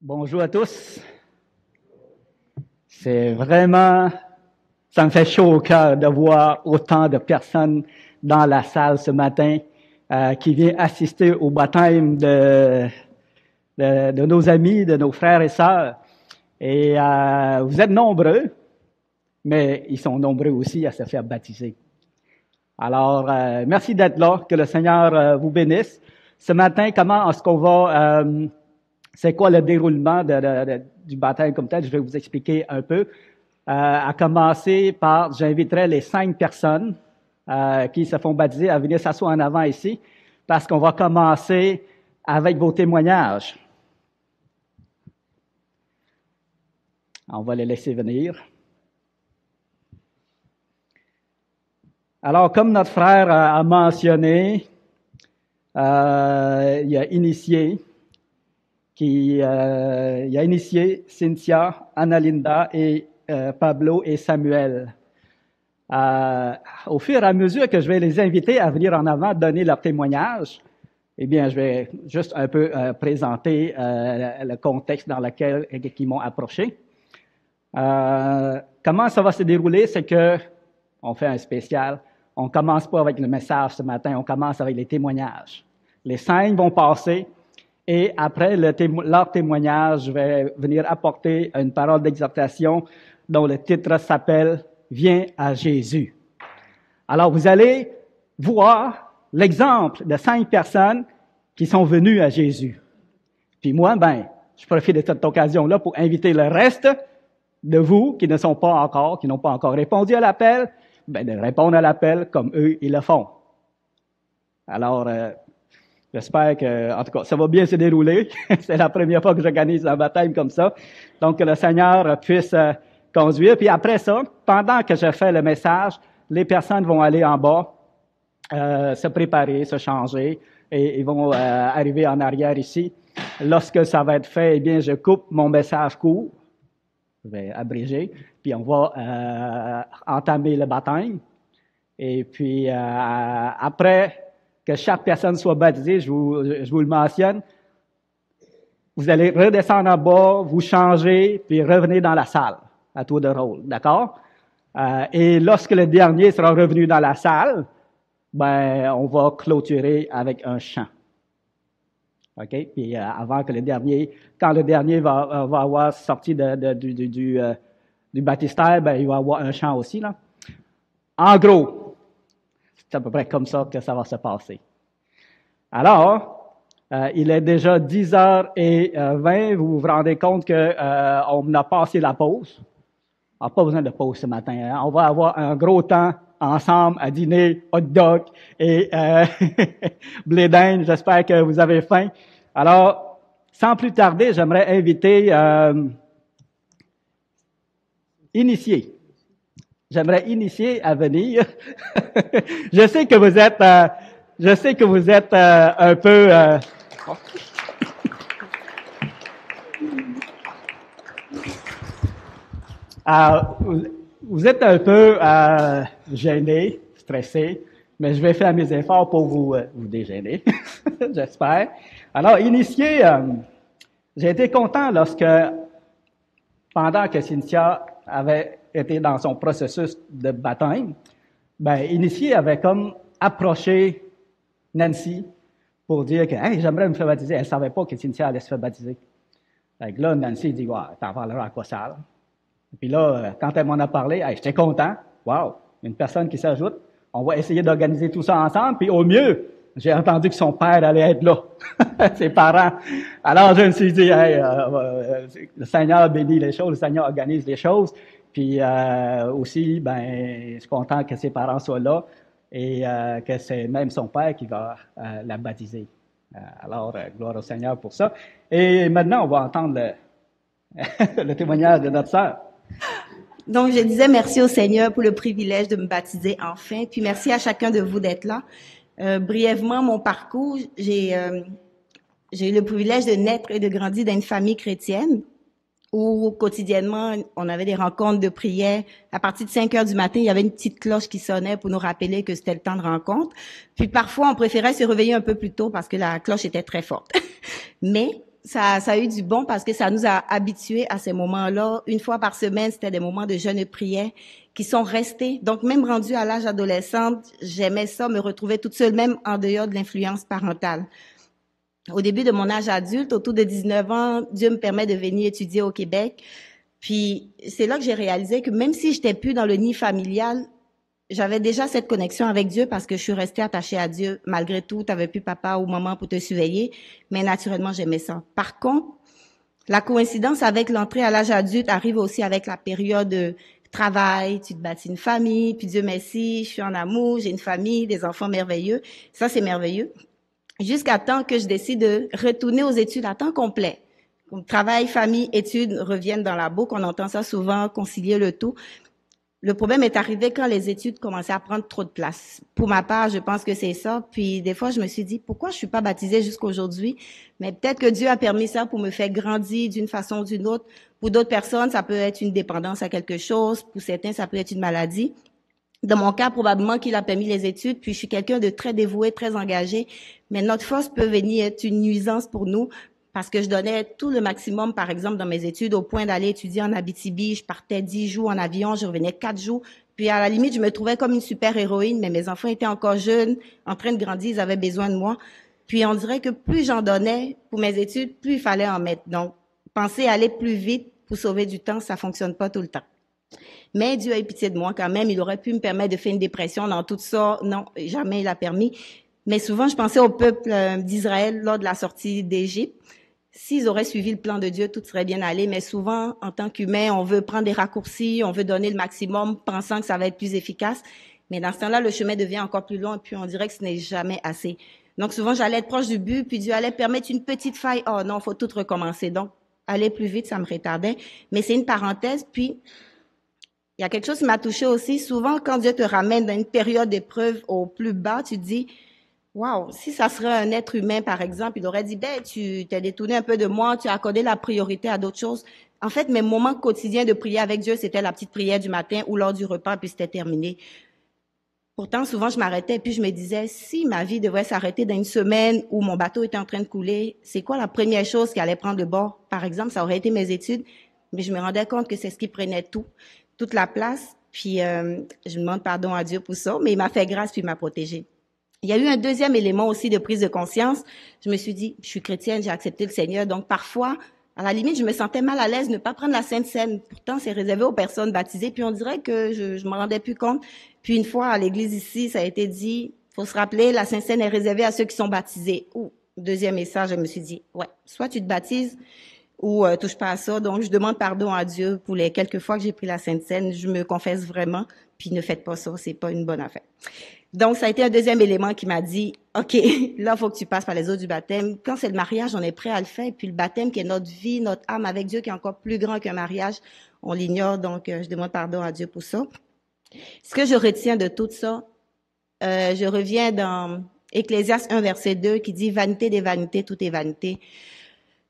Bonjour à tous. C'est vraiment, ça me fait chaud au cœur de voir autant de personnes dans la salle ce matin qui viennent assister au baptême de nos amis, de nos frères et sœurs. Et vous êtes nombreux, mais ils sont nombreux aussi à se faire baptiser. Alors, merci d'être là, que le Seigneur vous bénisse. Ce matin, comment est-ce qu'on va... c'est quoi le déroulement du baptême comme tel? Je vais vous expliquer un peu. À commencer par, j'inviterai les 5 personnes qui se font baptiser à venir s'asseoir en avant ici, parce qu'on va commencer avec vos témoignages. On va les laisser venir. Alors, comme notre frère a mentionné, il a initié Cynthia, Annalinda et Pablo et Samuel. Au fur et à mesure que je vais les inviter à venir en avant donner leur témoignage, eh bien, je vais juste un peu présenter le contexte dans lequel ils m'ont approché. Comment ça va se dérouler? C'est que on fait un spécial. On commence pas avec le message ce matin, on commence avec les témoignages. Les 5 vont passer. Et après leur témoignage, je vais venir apporter une parole d'exhortation dont le titre s'appelle « Viens à Jésus ». Alors, vous allez voir l'exemple de 5 personnes qui sont venues à Jésus. Puis moi, je profite de cette occasion-là pour inviter le reste de vous qui n'ont pas encore répondu à l'appel, de répondre à l'appel comme eux, ils le font. Alors, j'espère que, en tout cas, ça va bien se dérouler. C'est la première fois que j'organise un baptême comme ça. Donc, que le Seigneur puisse conduire. Puis après ça, pendant que je fais le message, les personnes vont aller en bas, se préparer, se changer, et ils vont arriver en arrière ici. Lorsque ça va être fait, eh bien, je coupe mon message court. Je vais abréger. Puis on va entamer le baptême. Et puis, après que chaque personne soit baptisée, je vous le mentionne, vous allez redescendre en bas, vous changer, puis revenir dans la salle, à tour de rôle, d'accord? Et lorsque le dernier sera revenu dans la salle, on va clôturer avec un chant. OK? Puis avant que quand le dernier va avoir sorti du baptistère, il va y avoir un chant aussi, là. En gros, c'est à peu près comme ça que ça va se passer. Alors, il est déjà 10h20. Vous vous rendez compte qu'on a passé la pause. On n'a pas besoin de pause ce matin. Hein? On va avoir un gros temps ensemble à dîner, hot dog et blé d'Inde. J'espère que vous avez faim. Alors, sans plus tarder, j'aimerais inviter J'aimerais initier à venir. Je sais que vous êtes un peu vous êtes un peu gêné, stressé, mais je vais faire mes efforts pour vous dégêner, j'espère. Alors, initier, j'ai été content pendant que Cynthia avait été dans son processus de baptême, Initié avait comme approché Nancy pour dire que hey, j'aimerais me faire baptiser. Elle ne savait pas que Cynthia allait se faire baptiser. Fait que là, Nancy dit t'en parleras à quoi ça? Là? Et puis là, quand elle m'en a parlé, hey, j'étais content. Wow, une personne qui s'ajoute. On va essayer d'organiser tout ça ensemble. Puis au mieux, j'ai entendu que son père allait être là, ses parents. Alors je me suis dit, hey, le Seigneur bénit les choses, le Seigneur organise les choses. Puis aussi, je suis content que ses parents soient là et que c'est même son père qui va la baptiser. Alors, gloire au Seigneur pour ça. Et maintenant, on va entendre le témoignage de notre sœur. Donc, je disais merci au Seigneur pour le privilège de me baptiser enfin. Puis merci à chacun de vous d'être là. Brièvement, mon parcours, j'ai eu le privilège de naître et de grandir dans une famille chrétienne où quotidiennement, on avait des rencontres de prière. À partir de 5 heures du matin, il y avait une petite cloche qui sonnait pour nous rappeler que c'était le temps de rencontre. Puis parfois, on préférait se réveiller un peu plus tôt parce que la cloche était très forte. Mais ça a eu du bon parce que ça nous a habitués à ces moments-là. Une fois par semaine, c'était des moments de jeûne et prière qui sont restés. Donc, même rendue à l'âge adolescente, j'aimais ça, me retrouver toute seule, même en dehors de l'influence parentale. Au début de mon âge adulte, autour de 19 ans, Dieu me permet de venir étudier au Québec. Puis, c'est là que j'ai réalisé que même si j'étais plus dans le nid familial, j'avais déjà cette connexion avec Dieu parce que je suis restée attachée à Dieu. Malgré tout, tu n'avais plus papa ou maman pour te surveiller, mais naturellement, j'aimais ça. Par contre, la coïncidence avec l'entrée à l'âge adulte arrive aussi avec la période de travail, tu te bâtis une famille, puis Dieu merci, je suis en amour, j'ai une famille, des enfants merveilleux. Ça, c'est merveilleux. Jusqu'à temps que je décide de retourner aux études à temps complet. Travail, famille, études reviennent dans la boucle. On entend ça souvent, concilier le tout. Le problème est arrivé quand les études commençaient à prendre trop de place. Pour ma part, je pense que c'est ça. Puis des fois, je me suis dit, pourquoi je suis pas baptisée jusqu'à aujourd'hui? Mais peut-être que Dieu a permis ça pour me faire grandir d'une façon ou d'une autre. Pour d'autres personnes, ça peut être une dépendance à quelque chose. Pour certains, ça peut être une maladie. Dans mon cas, probablement qu'il a permis les études, puis je suis quelqu'un de très dévoué, très engagé. Mais notre force peut venir être une nuisance pour nous parce que je donnais tout le maximum, par exemple, dans mes études, au point d'aller étudier en Abitibi. Je partais 10 jours en avion, je revenais 4 jours. Puis à la limite, je me trouvais comme une super héroïne, mais mes enfants étaient encore jeunes, en train de grandir, ils avaient besoin de moi. Puis on dirait que plus j'en donnais pour mes études, plus il fallait en mettre. Donc, penser à aller plus vite pour sauver du temps, ça fonctionne pas tout le temps. Mais Dieu a eu pitié de moi quand même. Il aurait pu me permettre de faire une dépression dans tout ça. Non, jamais il a permis. Mais souvent, je pensais au peuple d'Israël lors de la sortie d'Égypte. S'ils auraient suivi le plan de Dieu, tout serait bien allé. Mais souvent, en tant qu'humain, on veut prendre des raccourcis, on veut donner le maximum, pensant que ça va être plus efficace. Mais dans ce temps-là, le chemin devient encore plus long et puis on dirait que ce n'est jamais assez. Donc souvent, j'allais être proche du but, puis Dieu allait permettre une petite faille. Oh non, faut tout recommencer. Donc, aller plus vite, ça me retardait. Mais c'est une parenthèse. Puis, il y a quelque chose qui m'a touchée aussi. Souvent, quand Dieu te ramène dans une période d'épreuve au plus bas, tu te dis, waouh, si ça serait un être humain, par exemple, il aurait dit, ben, tu t'es détourné un peu de moi, tu as accordé la priorité à d'autres choses. En fait, mes moments quotidiens de prière avec Dieu, c'était la petite prière du matin ou lors du repas, puis c'était terminé. Pourtant, souvent, je m'arrêtais, puis je me disais, si ma vie devrait s'arrêter dans une semaine où mon bateau était en train de couler, c'est quoi la première chose qui allait prendre le bord? Par exemple, ça aurait été mes études, mais je me rendais compte que c'est ce qui prenait toute la place. Puis, je demande pardon à Dieu pour ça, mais il m'a fait grâce puis il m'a protégée. Il y a eu un deuxième élément aussi de prise de conscience. Je me suis dit, je suis chrétienne, j'ai accepté le Seigneur. Donc, parfois, à la limite, je me sentais mal à l'aise de ne pas prendre la Sainte Seine. Pourtant, c'est réservé aux personnes baptisées. Puis, on dirait que je m'en rendais plus compte. Puis, une fois, à l'église ici, ça a été dit, faut se rappeler, la Sainte Seine est réservée à ceux qui sont baptisés. Ouh, deuxième message, je me suis dit, ouais, soit tu te baptises, ou touche pas à ça. Donc, je demande pardon à Dieu pour les quelques fois que j'ai pris la Sainte Seine. Je me confesse vraiment, puis ne faites pas ça, c'est pas une bonne affaire. Donc, ça a été un deuxième élément qui m'a dit, OK, là, il faut que tu passes par les eaux du baptême. Quand c'est le mariage, on est prêt à le faire. Puis le baptême, qui est notre vie, notre âme avec Dieu, qui est encore plus grand qu'un mariage, on l'ignore. Donc, je demande pardon à Dieu pour ça. Ce que je retiens de tout ça, je reviens dans Ecclésiaste 1, verset 2, qui dit, vanité des vanités, tout est vanité.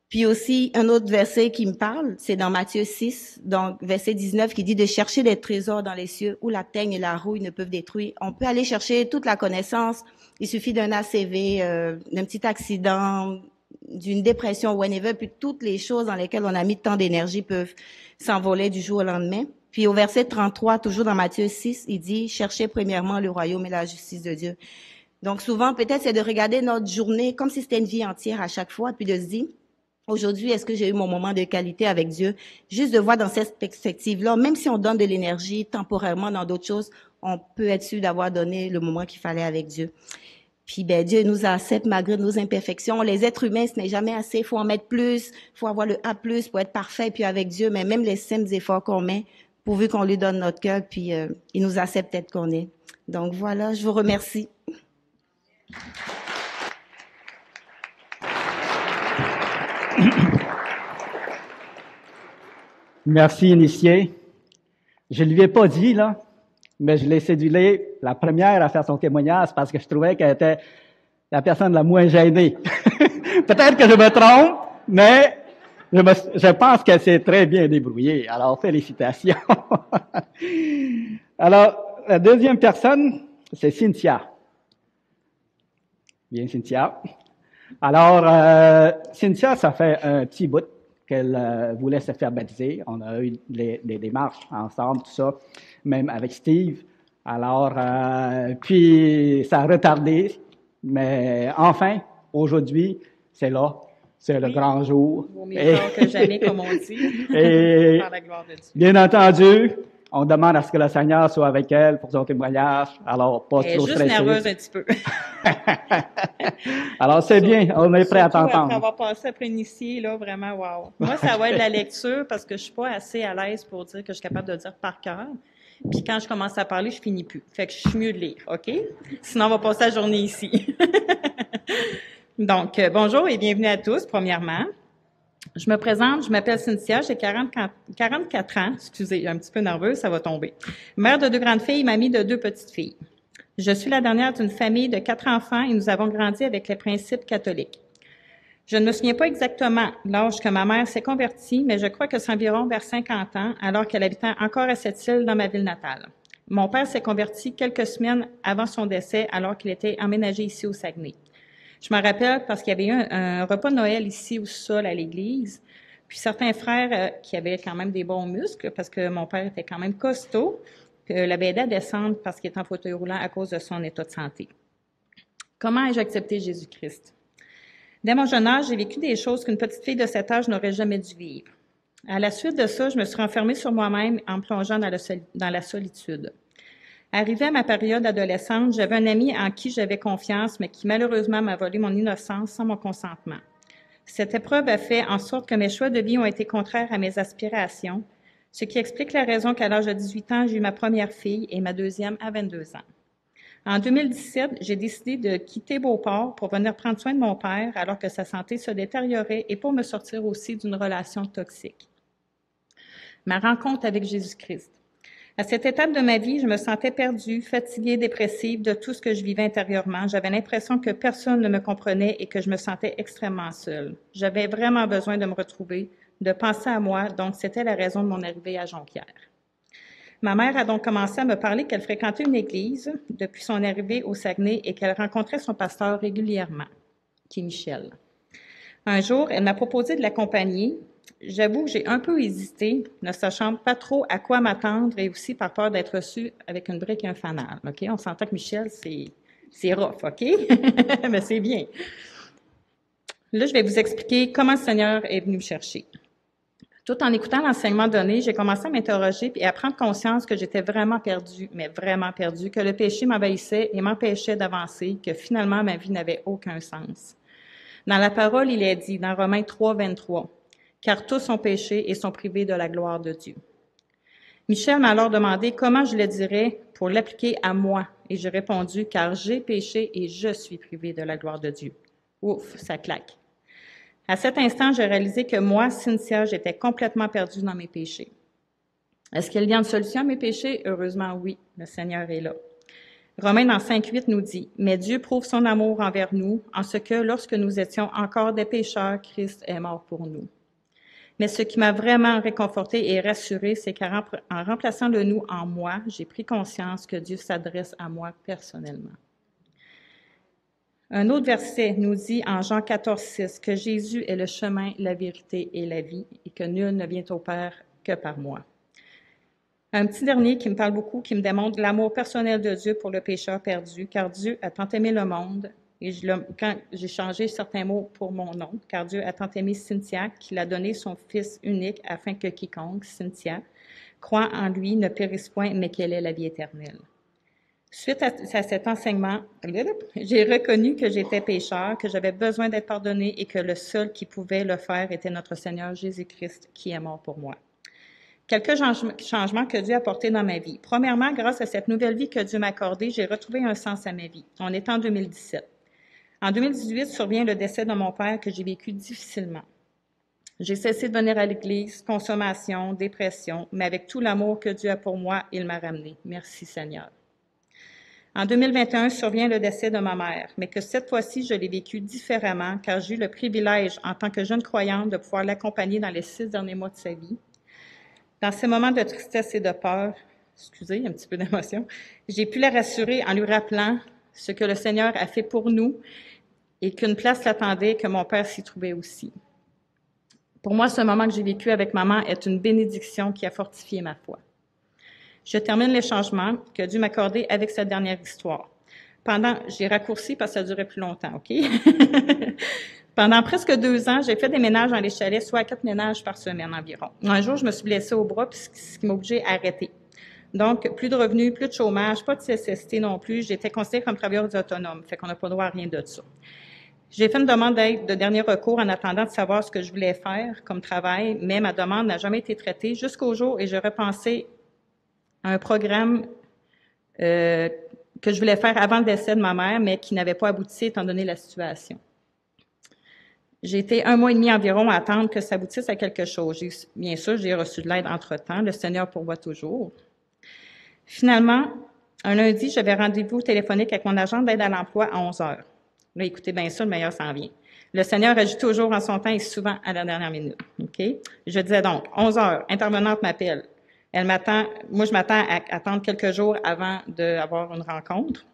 Puis aussi, un autre verset qui me parle, c'est dans Matthieu 6, donc verset 19, qui dit de chercher des trésors dans les cieux où la teigne et la rouille ne peuvent détruire. On peut aller chercher toute la connaissance. Il suffit d'un ACV, d'un petit accident, d'une dépression, whatever, puis toutes les choses dans lesquelles on a mis tant d'énergie peuvent s'envoler du jour au lendemain. Puis au verset 33, toujours dans Matthieu 6, il dit, cherchez premièrement le royaume et la justice de Dieu. Donc souvent, peut-être, c'est de regarder notre journée comme si c'était une vie entière à chaque fois, puis de se dire, aujourd'hui, est-ce que j'ai eu mon moment de qualité avec Dieu? Juste de voir dans cette perspective-là, même si on donne de l'énergie temporairement dans d'autres choses, on peut être sûr d'avoir donné le moment qu'il fallait avec Dieu. Puis, ben, Dieu nous accepte malgré nos imperfections. Les êtres humains, ce n'est jamais assez. Il faut en mettre plus. Il faut avoir le A+, pour être parfait. Puis avec Dieu, mais même les simples efforts qu'on met, pourvu qu'on lui donne notre cœur, puis il nous accepte tel qu'on est. Donc voilà, je vous remercie. Merci, initié. Je ne lui ai pas dit, là, mais je l'ai cédulée la première à faire son témoignage parce que je trouvais qu'elle était la personne la moins gênée. Peut-être que je me trompe, mais je pense qu'elle s'est très bien débrouillée. Alors, félicitations. Alors, la deuxième personne, c'est Cynthia. Bien, Cynthia. Alors, Cynthia, ça fait un petit bout qu'elle voulait se faire baptiser. On a eu des démarches ensemble, tout ça, même avec Steve. Alors, puis ça a retardé, mais enfin, aujourd'hui, c'est là, c'est le grand jour. Vaut mieux tard que jamais, comme on dit, et par la gloire de Dieu. Bien entendu, on demande à ce que le Seigneur soit avec elle pour son témoignage. Alors, pas Elle est trop juste stressée. nerveuse un petit peu. Alors, c'est bien, on est prêt à Surtout t'entendre. après avoir passé après initié, là, vraiment, wow. Moi, ça va être la lecture parce que je suis pas assez à l'aise pour dire que je suis capable de dire par cœur. Puis quand je commence à parler, je finis plus. Fait que je suis mieux de lire, OK? Sinon, on va passer la journée ici. Donc, bonjour et bienvenue à tous, premièrement. Je me présente, je m'appelle Cynthia, j'ai 44 ans, excusez, un petit peu nerveuse, ça va tomber. Mère de 2 grandes filles, mamie de 2 petites filles. Je suis la dernière d'une famille de 4 enfants et nous avons grandi avec les principes catholiques. Je ne me souviens pas exactement l'âge que ma mère s'est convertie, mais je crois que c'est environ vers 50 ans, alors qu'elle habitait encore à cette île dans ma ville natale. Mon père s'est converti quelques semaines avant son décès, alors qu'il était emménagé ici au Saguenay. Je me rappelle parce qu'il y avait eu un repas de Noël ici au sol à l'église, puis certains frères qui avaient quand même des bons muscles, parce que mon père était quand même costaud, l'avaient aidé à descendre parce qu'il était en fauteuil roulant à cause de son état de santé. Comment ai-je accepté Jésus-Christ? Dès mon jeune âge, j'ai vécu des choses qu'une petite fille de cet âge n'aurait jamais dû vivre. À la suite de ça, je me suis renfermée sur moi-même en plongeant dans la solitude. Arrivée à ma période adolescente, j'avais un ami en qui j'avais confiance, mais qui malheureusement m'a volé mon innocence sans mon consentement. Cette épreuve a fait en sorte que mes choix de vie ont été contraires à mes aspirations, ce qui explique la raison qu'à l'âge de 18 ans, j'ai eu ma première fille et ma deuxième à 22 ans. En 2017, j'ai décidé de quitter Beauport pour venir prendre soin de mon père alors que sa santé se détériorait et pour me sortir aussi d'une relation toxique. Ma rencontre avec Jésus-Christ. À cette étape de ma vie, je me sentais perdue, fatiguée, dépressive de tout ce que je vivais intérieurement. J'avais l'impression que personne ne me comprenait et que je me sentais extrêmement seule. J'avais vraiment besoin de me retrouver, de penser à moi, donc c'était la raison de mon arrivée à Jonquière. Ma mère a donc commencé à me parler qu'elle fréquentait une église depuis son arrivée au Saguenay et qu'elle rencontrait son pasteur régulièrement, qui est Michel. Un jour, elle m'a proposé de l'accompagner. J'avoue que j'ai un peu hésité, ne sachant pas trop à quoi m'attendre et aussi par peur d'être reçue avec une brique et un fanal. OK? On s'entend que Michel, c'est rough, OK? Mais c'est bien. Là, je vais vous expliquer comment le Seigneur est venu me chercher. Tout en écoutant l'enseignement donné, j'ai commencé à m'interroger et à prendre conscience que j'étais vraiment perdue, mais vraiment perdue, que le péché m'envahissait et m'empêchait d'avancer, que finalement ma vie n'avait aucun sens. Dans la parole, il est dit, dans Romains 3, 23, « Car tous ont péché et sont privés de la gloire de Dieu. » Michel m'a alors demandé comment je le dirais pour l'appliquer à moi, et j'ai répondu, « Car j'ai péché et je suis privé de la gloire de Dieu. » Ouf, ça claque. À cet instant, j'ai réalisé que moi, Cynthia, j'étais complètement perdue dans mes péchés. Est-ce qu'il y a une solution à mes péchés? Heureusement, oui, le Seigneur est là. Romains dans 5.8 nous dit, « Mais Dieu prouve son amour envers nous, en ce que, lorsque nous étions encore des pécheurs, Christ est mort pour nous. » Mais ce qui m'a vraiment réconfortée et rassurée, c'est qu'en remplaçant le « nous » en moi, j'ai pris conscience que Dieu s'adresse à moi personnellement. Un autre verset nous dit en Jean 14.6 que Jésus est le chemin, la vérité et la vie, et que nul ne vient au Père que par moi. Un petit dernier qui me parle beaucoup, qui me démontre l'amour personnel de Dieu pour le pécheur perdu, car Dieu a tant aimé le monde, et quand j'ai changé certains mots pour mon nom, car Dieu a tant aimé Cynthia qu'il a donné son Fils unique afin que quiconque, Cynthia, croit en lui, ne périsse point, mais qu'elle ait la vie éternelle. Suite à cet enseignement, j'ai reconnu que j'étais pécheur, que j'avais besoin d'être pardonné et que le seul qui pouvait le faire était notre Seigneur Jésus-Christ qui est mort pour moi. Quelques changements que Dieu a apportés dans ma vie. Premièrement, grâce à cette nouvelle vie que Dieu m'a accordée, j'ai retrouvé un sens à ma vie. On est en 2017. En 2018 survient le décès de mon père que j'ai vécu difficilement. J'ai cessé de venir à l'église, consommation, dépression, mais avec tout l'amour que Dieu a pour moi, il m'a ramené. Merci Seigneur. En 2021 survient le décès de ma mère, mais que cette fois-ci, je l'ai vécu différemment car j'ai eu le privilège, en tant que jeune croyante, de pouvoir l'accompagner dans les 6 derniers mois de sa vie. Dans ces moments de tristesse et de peur, excusez, un petit peu d'émotion, j'ai pu la rassurer en lui rappelant ce que le Seigneur a fait pour nous et qu'une place l'attendait, que mon père s'y trouvait aussi. Pour moi, ce moment que j'ai vécu avec maman est une bénédiction qui a fortifié ma foi. Je termine les changements que Dieu m'a accordés avec cette dernière histoire. J'ai raccourci parce que ça durait plus longtemps, OK? Pendant presque 2 ans, j'ai fait des ménages dans les chalets, soit 4 ménages par semaine environ. Un jour, je me suis blessée au bras, ce qui m'a obligée à arrêter. Donc, plus de revenus, plus de chômage, pas de CSST non plus. J'étais considérée comme travailleuse autonome, fait qu'on n'a pas droit à rien de ça. J'ai fait une demande d'aide de dernier recours en attendant de savoir ce que je voulais faire comme travail, mais ma demande n'a jamais été traitée jusqu'au jour où j'ai repensé à un programme que je voulais faire avant le décès de ma mère, mais qui n'avait pas abouti étant donné la situation. J'ai été 1 mois et demi environ à attendre que ça aboutisse à quelque chose. Bien sûr, j'ai reçu de l'aide entre-temps. Le Seigneur pourvoit toujours. Finalement, un lundi, j'avais rendez-vous téléphonique avec mon agent d'aide à l'emploi à 11 heures. Là, écoutez bien ça, le meilleur s'en vient. Le Seigneur agit toujours en son temps et souvent à la dernière minute. OK? Je disais donc, 11 heures, intervenante m'appelle. Elle m'attend, moi, je m'attends à attendre quelques jours avant d'avoir une rencontre.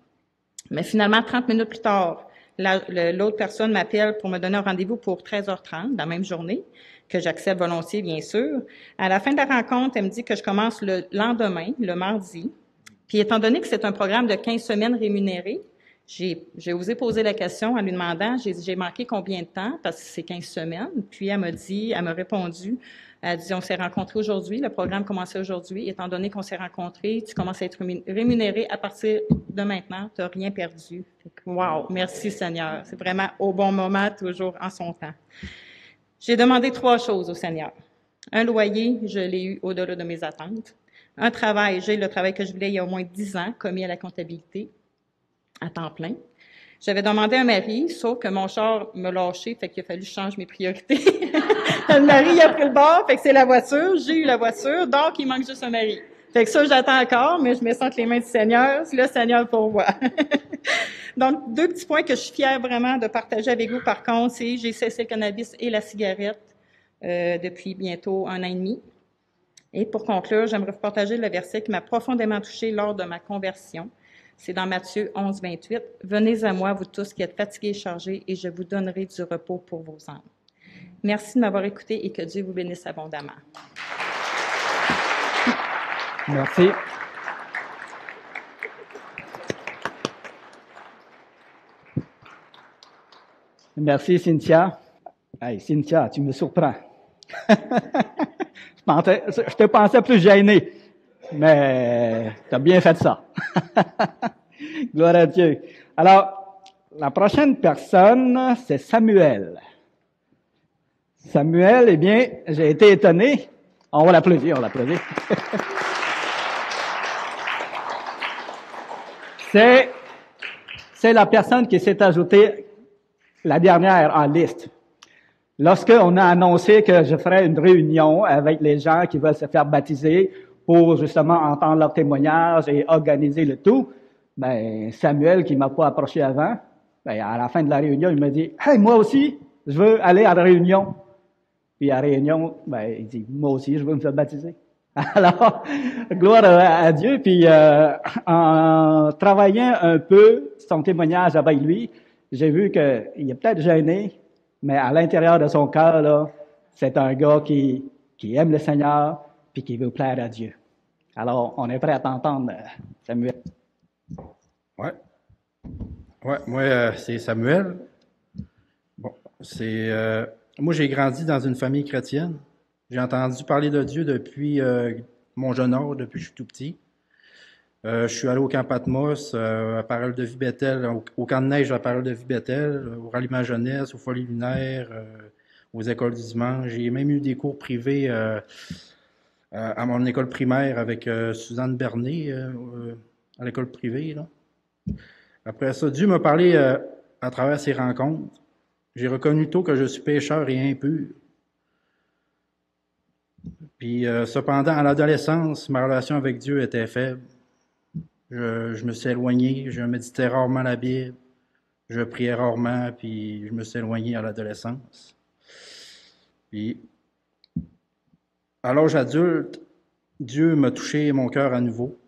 Mais finalement, 30 minutes plus tard, l'autre personne m'appelle pour me donner un rendez-vous pour 13h30, la même journée, que j'accepte volontiers, bien sûr. À la fin de la rencontre, elle me dit que je commence le lendemain, le mardi. Puis, étant donné que c'est un programme de 15 semaines rémunéré, j'ai osé poser la question en lui demandant, j'ai manqué combien de temps, parce que c'est 15 semaines. Puis, elle m'a répondu, elle dit, on s'est rencontrés aujourd'hui, le programme commençait aujourd'hui. Étant donné qu'on s'est rencontrés, tu commences à être rémunéré à partir de maintenant, tu n'as rien perdu. Wow, merci Seigneur. C'est vraiment au bon moment, toujours en son temps. J'ai demandé 3 choses au Seigneur. Un loyer, je l'ai eu au-delà de mes attentes. Un travail, j'ai le travail que je voulais il y a au moins 10 ans, commis à la comptabilité, à temps plein. J'avais demandé un mari, sauf que mon char me lâchait, fait qu'il a fallu que je change mes priorités. Le mari a pris le bord, fait que c'est la voiture. J'ai eu la voiture, donc il manque juste un mari. Fait que ça, j'attends encore, mais je me sens entre les mains du Seigneur. Le Seigneur pourvoit. Donc, 2 petits points que je suis fière vraiment de partager avec vous, par contre, c'est j'ai cessé le cannabis et la cigarette depuis bientôt 1 an et demi. Et pour conclure, j'aimerais vous partager le verset qui m'a profondément touchée lors de ma conversion. C'est dans Matthieu 11, 28. « Venez à moi, vous tous qui êtes fatigués et chargés, et je vous donnerai du repos pour vos âmes. » Merci de m'avoir écouté et que Dieu vous bénisse abondamment. Merci. Merci, Cynthia. Hey, Cynthia, tu me surprends. Je te pensais plus gêné, mais tu as bien fait ça. Gloire à Dieu. Alors, la prochaine personne, c'est Samuel. Samuel, eh bien, j'ai été étonné. On va l'applaudir, C'est la personne qui s'est ajoutée la dernière en liste. Lorsqu'on a annoncé que je ferais une réunion avec les gens qui veulent se faire baptiser pour justement entendre leur témoignage et organiser le tout, ben Samuel, qui m'a pas approché avant, ben à la fin de la réunion, il m'a dit « Hey, moi aussi, je veux aller à la réunion. » Puis à la réunion, ben il dit « Moi aussi, je veux me faire baptiser. » Alors, gloire à Dieu. Puis en travaillant un peu son témoignage avec lui, j'ai vu qu'il est peut-être gêné, mais à l'intérieur de son cœur, là, c'est un gars qui aime le Seigneur puis qui veut plaire à Dieu. Alors, on est prêt à t'entendre, Samuel. Ouais, moi, c'est Samuel. Bon, moi, j'ai grandi dans une famille chrétienne. J'ai entendu parler de Dieu depuis mon jeune âge, depuis que je suis tout petit. Je suis allé au camp Patmos, à Parole de Vie Bethel, au camp de neige à Parole de Vie Bethel, au ralliement jeunesse, aux folies lunaires, aux écoles du dimanche. J'ai même eu des cours privés à mon école primaire avec Suzanne Bernet, à l'école privée, là. Après ça, Dieu m'a parlé à travers ces rencontres. J'ai reconnu tôt que je suis pécheur et impur. Puis cependant, à l'adolescence, ma relation avec Dieu était faible. Je me suis éloigné, je méditais rarement la Bible, je priais rarement, puis je me suis éloigné à l'adolescence. Puis, à l'âge adulte, Dieu m'a touché mon cœur à nouveau.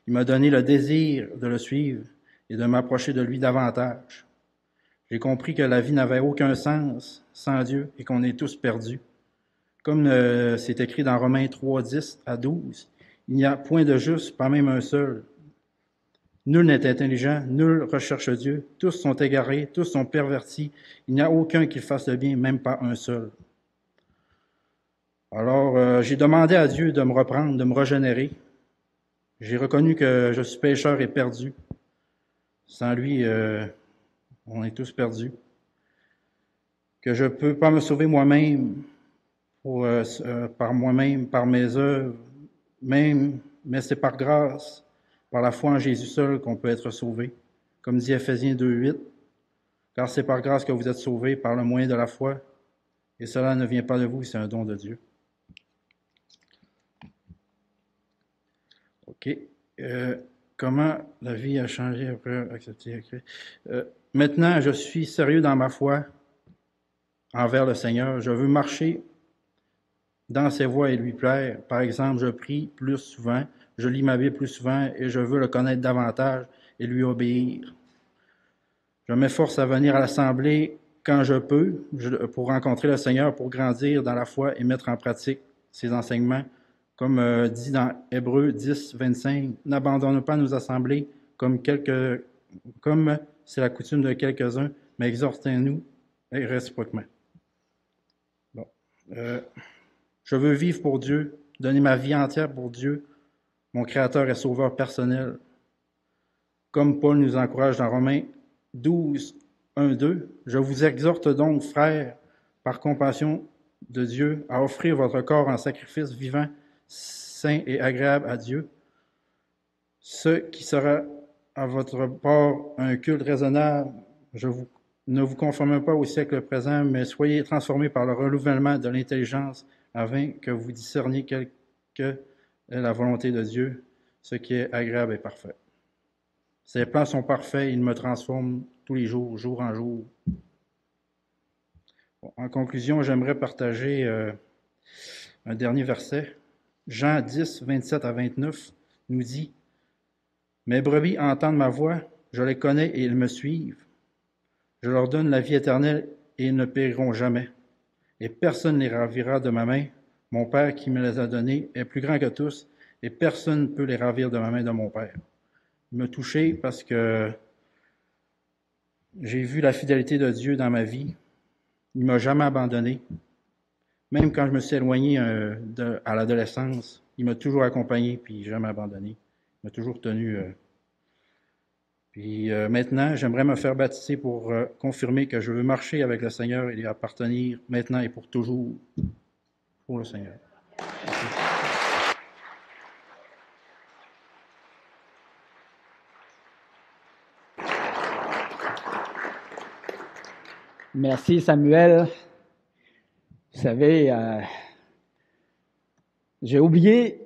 Il m'a donné le désir de le suivre et de m'approcher de lui davantage. J'ai compris que la vie n'avait aucun sens sans Dieu et qu'on est tous perdus. Comme c'est écrit dans Romains 3, 10 à 12, il n'y a point de juste, pas même un seul. Nul n'est intelligent, nul recherche Dieu, tous sont égarés, tous sont pervertis, il n'y a aucun qui fasse le bien, même pas un seul. Alors, j'ai demandé à Dieu de me reprendre, de me régénérer. J'ai reconnu que je suis pécheur et perdu. Sans lui, on est tous perdus. Que je ne peux pas me sauver moi-même, par moi-même, par mes œuvres, même, mais c'est par grâce, par la foi en Jésus seul qu'on peut être sauvé. Comme dit Éphésiens 2:8, car c'est par grâce que vous êtes sauvés, par le moyen de la foi, et cela ne vient pas de vous, c'est un don de Dieu. OK. Comment la vie a changé après accepter? Maintenant, je suis sérieux dans ma foi envers le Seigneur. Je veux marcher dans ses voies et lui plaire. Par exemple, je prie plus souvent, je lis ma Bible plus souvent et je veux le connaître davantage et lui obéir. Je m'efforce à venir à l'Assemblée quand je peux pour rencontrer le Seigneur, pour grandir dans la foi et mettre en pratique ses enseignements. Comme dit dans Hébreux 10, 25, « N'abandonne pas nos assemblées comme c'est la coutume de quelques-uns, mais exhortez-nous réciproquement. » Bon. Je veux vivre pour Dieu, donner ma vie entière pour Dieu, mon Créateur et Sauveur personnel. Comme Paul nous encourage dans Romains 12, 1, 2, « Je vous exhorte donc, frères, par compassion de Dieu, à offrir votre corps en sacrifice vivant, saint et agréable à Dieu, ce qui sera à votre part un culte raisonnable. Ne vous conformez pas au siècle présent, mais soyez transformés par le renouvellement de l'intelligence afin que vous discerniez quelle est la volonté de Dieu, ce qui est agréable et parfait. Ses plans sont parfaits, il me transforme tous les jours, jour en jour. Bon, en conclusion, j'aimerais partager un dernier verset. Jean 10, 27 à 29 nous dit « Mes brebis entendent ma voix, je les connais et ils me suivent. Je leur donne la vie éternelle et ils ne périront jamais. Et personne ne les ravira de ma main. Mon Père qui me les a donnés est plus grand que tous et personne ne peut les ravir de ma main de mon Père. » Il m'a touché parce que j'ai vu la fidélité de Dieu dans ma vie. Il ne m'a jamais abandonné. Même quand je me suis éloigné à l'adolescence, il m'a toujours accompagné puis jamais abandonné. Il m'a toujours tenu. Puis maintenant, j'aimerais me faire baptiser pour confirmer que je veux marcher avec le Seigneur et lui appartenir maintenant et pour toujours pour le Seigneur. Merci. Merci Samuel. Vous savez, j'ai oublié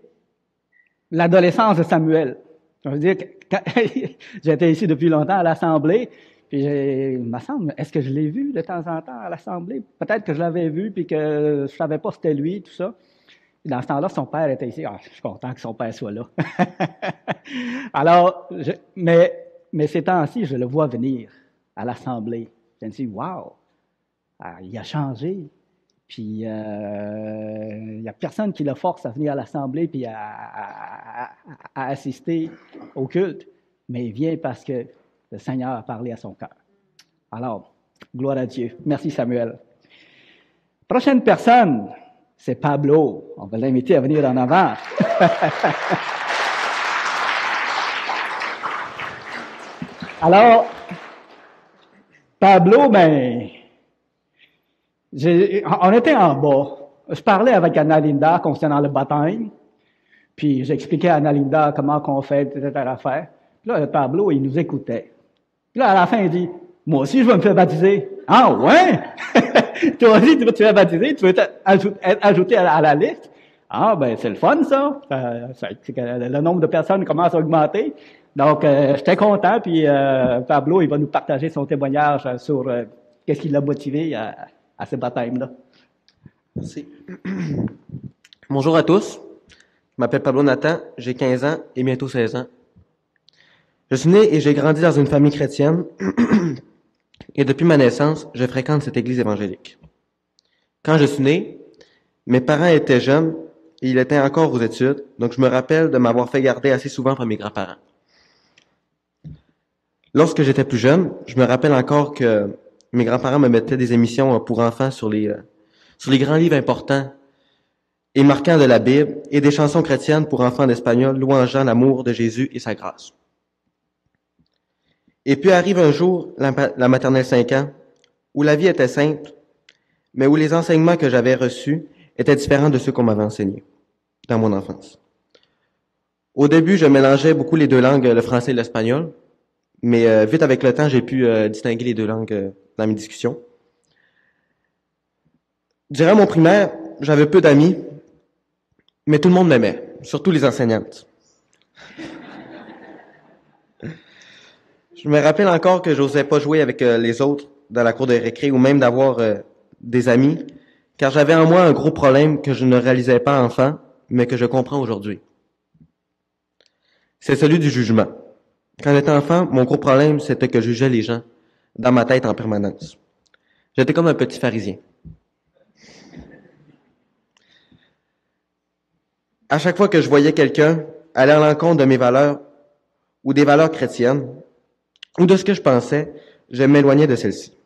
l'adolescence de Samuel. Je veux dire, j'étais ici depuis longtemps à l'Assemblée, puis il me semble, est-ce que je l'ai vu de temps en temps à l'Assemblée? Peut-être que je l'avais vu, puis que je savais pas c'était lui, tout ça. Et dans ce temps-là, son père était ici. Ah, je suis content que son père soit là. Alors, mais ces temps-ci, je le vois venir à l'Assemblée. Je me dis, wow, il a changé. Puis, il n'y a personne qui le force à venir à l'Assemblée puis à assister au culte, mais il vient parce que le Seigneur a parlé à son cœur. Alors, gloire à Dieu. Merci Samuel. Prochaine personne, c'est Pablo. On va l'inviter à venir en avant. Alors, Pablo, on était en bas. Je parlais avec Anna-Linda concernant le baptême, puis j'expliquais à Anna-Linda comment on fait telle affaire. Puis là, Pablo, il nous écoutait. Puis là, à la fin, il dit, « Moi aussi, je vais me faire baptiser. »« Ah ouais? Toi aussi, tu veux te faire baptiser? Tu veux être ajouté à la liste? »« Ah, ben c'est le fun, ça. Le nombre de personnes commence à augmenter. » Donc, j'étais content, puis Pablo, il va nous partager son témoignage sur qu'est-ce qui l'a motivé à ce baptême-là. Merci. Bonjour à tous. Je m'appelle Pablo Nathan, j'ai 15 ans et bientôt 16 ans. Je suis né et j'ai grandi dans une famille chrétienne. et depuis ma naissance, je fréquente cette église évangélique. Quand je suis né, mes parents étaient jeunes et ils étaient encore aux études, donc je me rappelle de m'avoir fait garder assez souvent par mes grands-parents. Lorsque j'étais plus jeune, je me rappelle encore que mes grands-parents me mettaient des émissions pour enfants sur les grands livres importants et marquants de la Bible et des chansons chrétiennes pour enfants en espagnol louangeant l'amour de Jésus et sa grâce. Et puis arrive un jour, la maternelle 5 ans, où la vie était simple, mais où les enseignements que j'avais reçus étaient différents de ceux qu'on m'avait enseignés dans mon enfance. Au début, je mélangeais beaucoup les deux langues, le français et l'espagnol, mais vite avec le temps, j'ai pu distinguer les deux langues dans mes discussions. Durant mon primaire, j'avais peu d'amis, mais tout le monde m'aimait, surtout les enseignantes. Je me rappelle encore que j'osais pas jouer avec les autres dans la cour de récré ou même d'avoir des amis, car j'avais en moi un gros problème que je ne réalisais pas enfant, mais que je comprends aujourd'hui. C'est celui du jugement. Quand j'étais enfant, mon gros problème, c'était que je jugeais les gens dans ma tête en permanence. J'étais comme un petit pharisien. À chaque fois que je voyais quelqu'un aller à l'encontre de mes valeurs ou des valeurs chrétiennes, ou de ce que je pensais, je m'éloignais de celle-ci.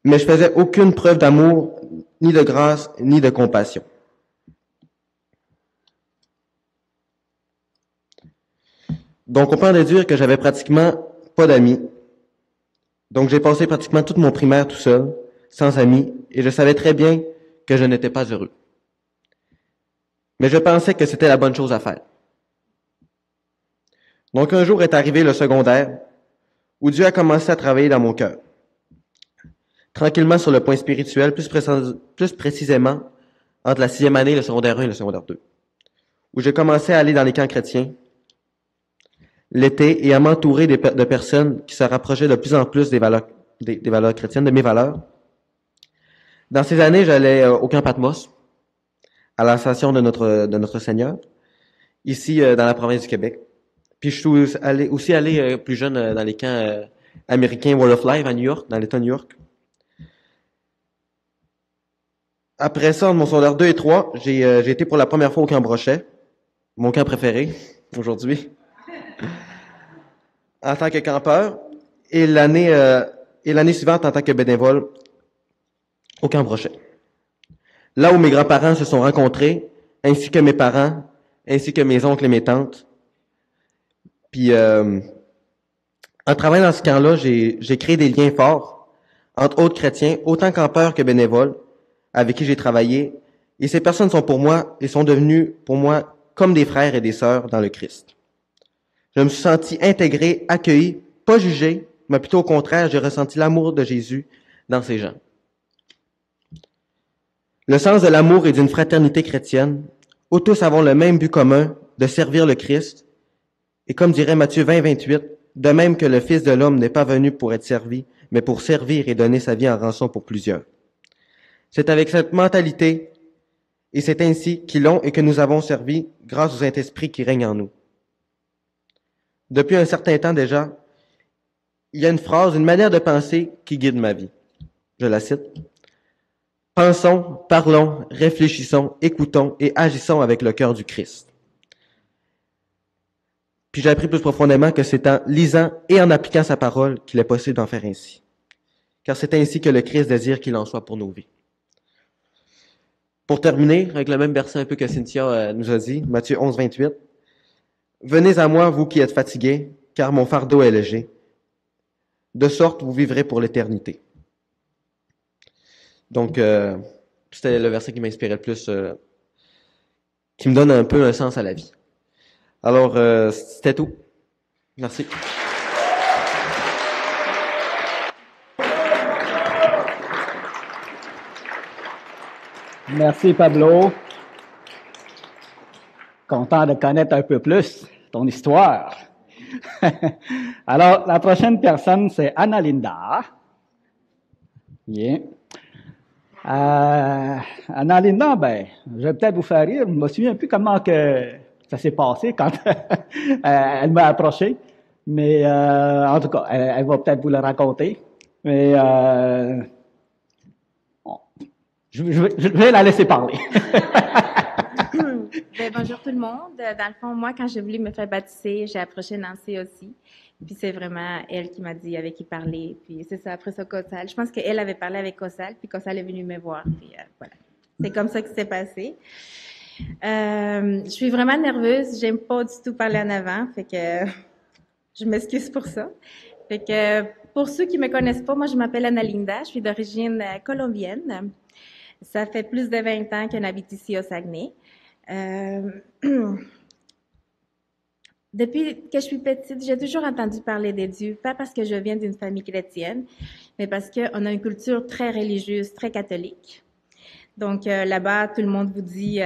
Mais je faisais aucune preuve d'amour, ni de grâce, ni de compassion. Donc, on peut en déduire que j'avais pratiquement pas d'amis. Donc, j'ai passé pratiquement toute mon primaire tout seul, sans amis, et je savais très bien que je n'étais pas heureux. Mais je pensais que c'était la bonne chose à faire. Donc, un jour est arrivé le secondaire, où Dieu a commencé à travailler dans mon cœur. Tranquillement sur le point spirituel, plus précisément entre la 6e année, le secondaire 1 et le secondaire 2, où j'ai commencé à aller dans les camps chrétiens l'été et à m'entourer de personnes qui se rapprochaient de plus en plus des valeurs chrétiennes, de mes valeurs. Dans ces années, j'allais au camp Patmos, à l'Ascension de notre Seigneur, ici dans la province du Québec. Puis je suis aussi allé plus jeune dans les camps américains World of Life à New York, dans l'État de New York. Après ça, en mon secondaire 2 et 3, j'ai été pour la première fois au camp Brochet, mon camp préféré aujourd'hui, en tant que campeur, et l'année suivante en tant que bénévole au camp Brochet. Là où mes grands-parents se sont rencontrés, ainsi que mes parents, ainsi que mes oncles et mes tantes. Puis, en travaillant dans ce camp-là, j'ai créé des liens forts entre autres chrétiens, autant campeurs que bénévoles, avec qui j'ai travaillé. Et ces personnes sont pour moi et sont devenues pour moi comme des frères et des sœurs dans le Christ. Je me suis senti intégré, accueilli, pas jugé, mais plutôt au contraire, j'ai ressenti l'amour de Jésus dans ces gens. Le sens de l'amour et d'une fraternité chrétienne, où tous avons le même but commun de servir le Christ. Et comme dirait Matthieu 20, 28, de même que le Fils de l'homme n'est pas venu pour être servi, mais pour servir et donner sa vie en rançon pour plusieurs. C'est avec cette mentalité, et c'est ainsi qu'ils l'ont et que nous avons servi grâce au Saint-Esprit qui règne en nous. Depuis un certain temps déjà, il y a une phrase, une manière de penser qui guide ma vie. Je la cite. Pensons, parlons, réfléchissons, écoutons et agissons avec le cœur du Christ. Puis j'ai appris plus profondément que c'est en lisant et en appliquant sa parole qu'il est possible d'en faire ainsi. Car c'est ainsi que le Christ désire qu'il en soit pour nos vies. Pour terminer, avec le même verset un peu que Cynthia nous a dit, Matthieu 11, 28. Venez à moi, vous qui êtes fatigués, car mon fardeau est léger. De sorte, vous vivrez pour l'éternité. Donc, c'était le verset qui m'inspirait le plus, qui me donne un peu un sens à la vie. Alors, c'était tout. Merci. Merci, Pablo. Content de connaître un peu plus ton histoire. Alors, la prochaine personne, c'est Anna-Linda. Bien. Anna-Linda, je vais peut-être vous faire rire. Je me souviens un peu comment que ça s'est passé quand elle m'a approché. Mais en tout cas, elle va peut-être vous le raconter. Mais bon, je vais la laisser parler. Bonjour tout le monde. Dans le fond, moi, quand j'ai voulu me faire baptiser, j'ai approché Nancy aussi. Puis c'est vraiment elle qui m'a dit avec qui parler. Puis c'est ça, après ça, Cossal. Je pense qu'elle avait parlé avec Cossal, puis Cossal est venu me voir. Puis voilà. C'est comme ça que c'est passé. Je suis vraiment nerveuse. J'aime pas du tout parler en avant. Fait que je m'excuse pour ça. Fait que pour ceux qui me connaissent pas, moi, je m'appelle Analinda. Je suis d'origine colombienne. Ça fait plus de 20 ans qu'on habite ici au Saguenay. Depuis que je suis petite, j'ai toujours entendu parler de Dieu, pas parce que je viens d'une famille chrétienne, mais parce qu'on a une culture très religieuse, très catholique. Donc là-bas, tout le monde vous dit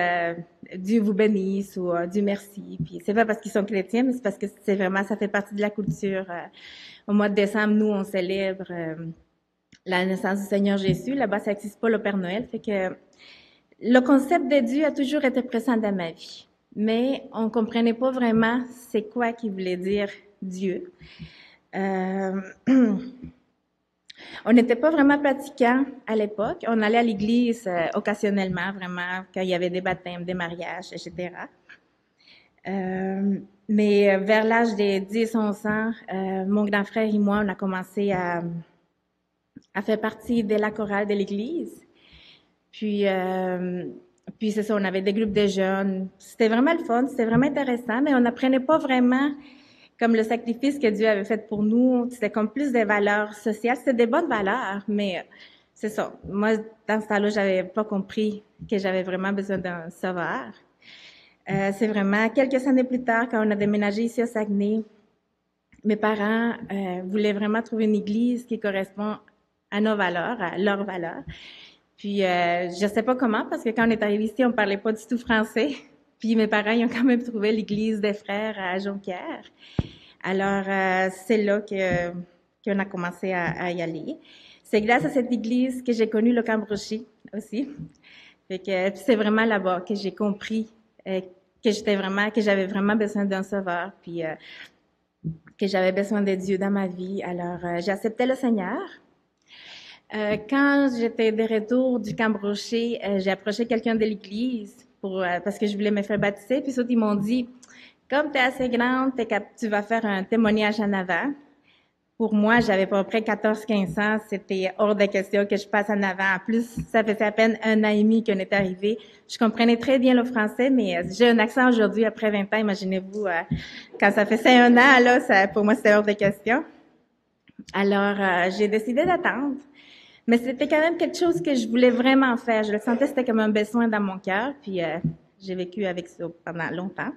Dieu vous bénisse ou Dieu merci. Puis c'est pas parce qu'ils sont chrétiens, mais c'est parce que c'est vraiment, ça fait partie de la culture. Au mois de décembre, nous, on célèbre la naissance du Seigneur Jésus. Là-bas, ça n'existe pas le Père Noël, fait que le concept de Dieu a toujours été présent dans ma vie, mais on comprenait pas vraiment c'est quoi qui voulait dire Dieu. On n'était pas vraiment pratiquants à l'époque. On allait à l'église occasionnellement, vraiment, quand il y avait des baptêmes, des mariages, etc. Mais vers l'âge de 10-11 ans, mon grand frère et moi, on a commencé à faire partie de la chorale de l'église. Puis c'est ça, on avait des groupes de jeunes. C'était vraiment le fun, c'était vraiment intéressant, mais on n'apprenait pas vraiment comme le sacrifice que Dieu avait fait pour nous. C'était comme plus des valeurs sociales. C'était des bonnes valeurs, mais c'est ça. Moi, dans ce temps-là, j'avais pas compris que j'avais vraiment besoin d'un sauveur. C'est vraiment quelques années plus tard, quand on a déménagé ici au Saguenay, mes parents voulaient vraiment trouver une église qui correspond à nos valeurs, à leurs valeurs. Puis, je sais pas comment, parce que quand on est arrivé ici, on parlait pas du tout français. Puis, mes parents, ils ont quand même trouvé l'église des frères à Jonquière. Alors, c'est là qu'on a commencé à y aller. C'est grâce à cette église que j'ai connu le Cambrochi aussi. Fait que c'est vraiment là-bas que j'ai compris que j'avais vraiment besoin d'un sauveur, puis que j'avais besoin de Dieu dans ma vie. Alors, j'ai accepté le Seigneur. Quand j'étais de retour du Cambrochi, j'ai approché quelqu'un de l'église parce que je voulais me faire baptiser. Puis ils m'ont dit, comme tu es assez grande, tu vas faire un témoignage en avant. Pour moi, j'avais à peu près 14-15 ans. C'était hors de question que je passe en avant. En plus, ça faisait à peine 1 an et demi qu'on est arrivé. Je comprenais très bien le français, mais j'ai un accent aujourd'hui après 20 ans. Imaginez-vous, quand ça faisait 1 an, là, pour moi, c'était hors de question. Alors, j'ai décidé d'attendre. Mais c'était quand même quelque chose que je voulais vraiment faire. Je le sentais, c'était comme un besoin dans mon cœur. Puis, j'ai vécu avec ça pendant longtemps.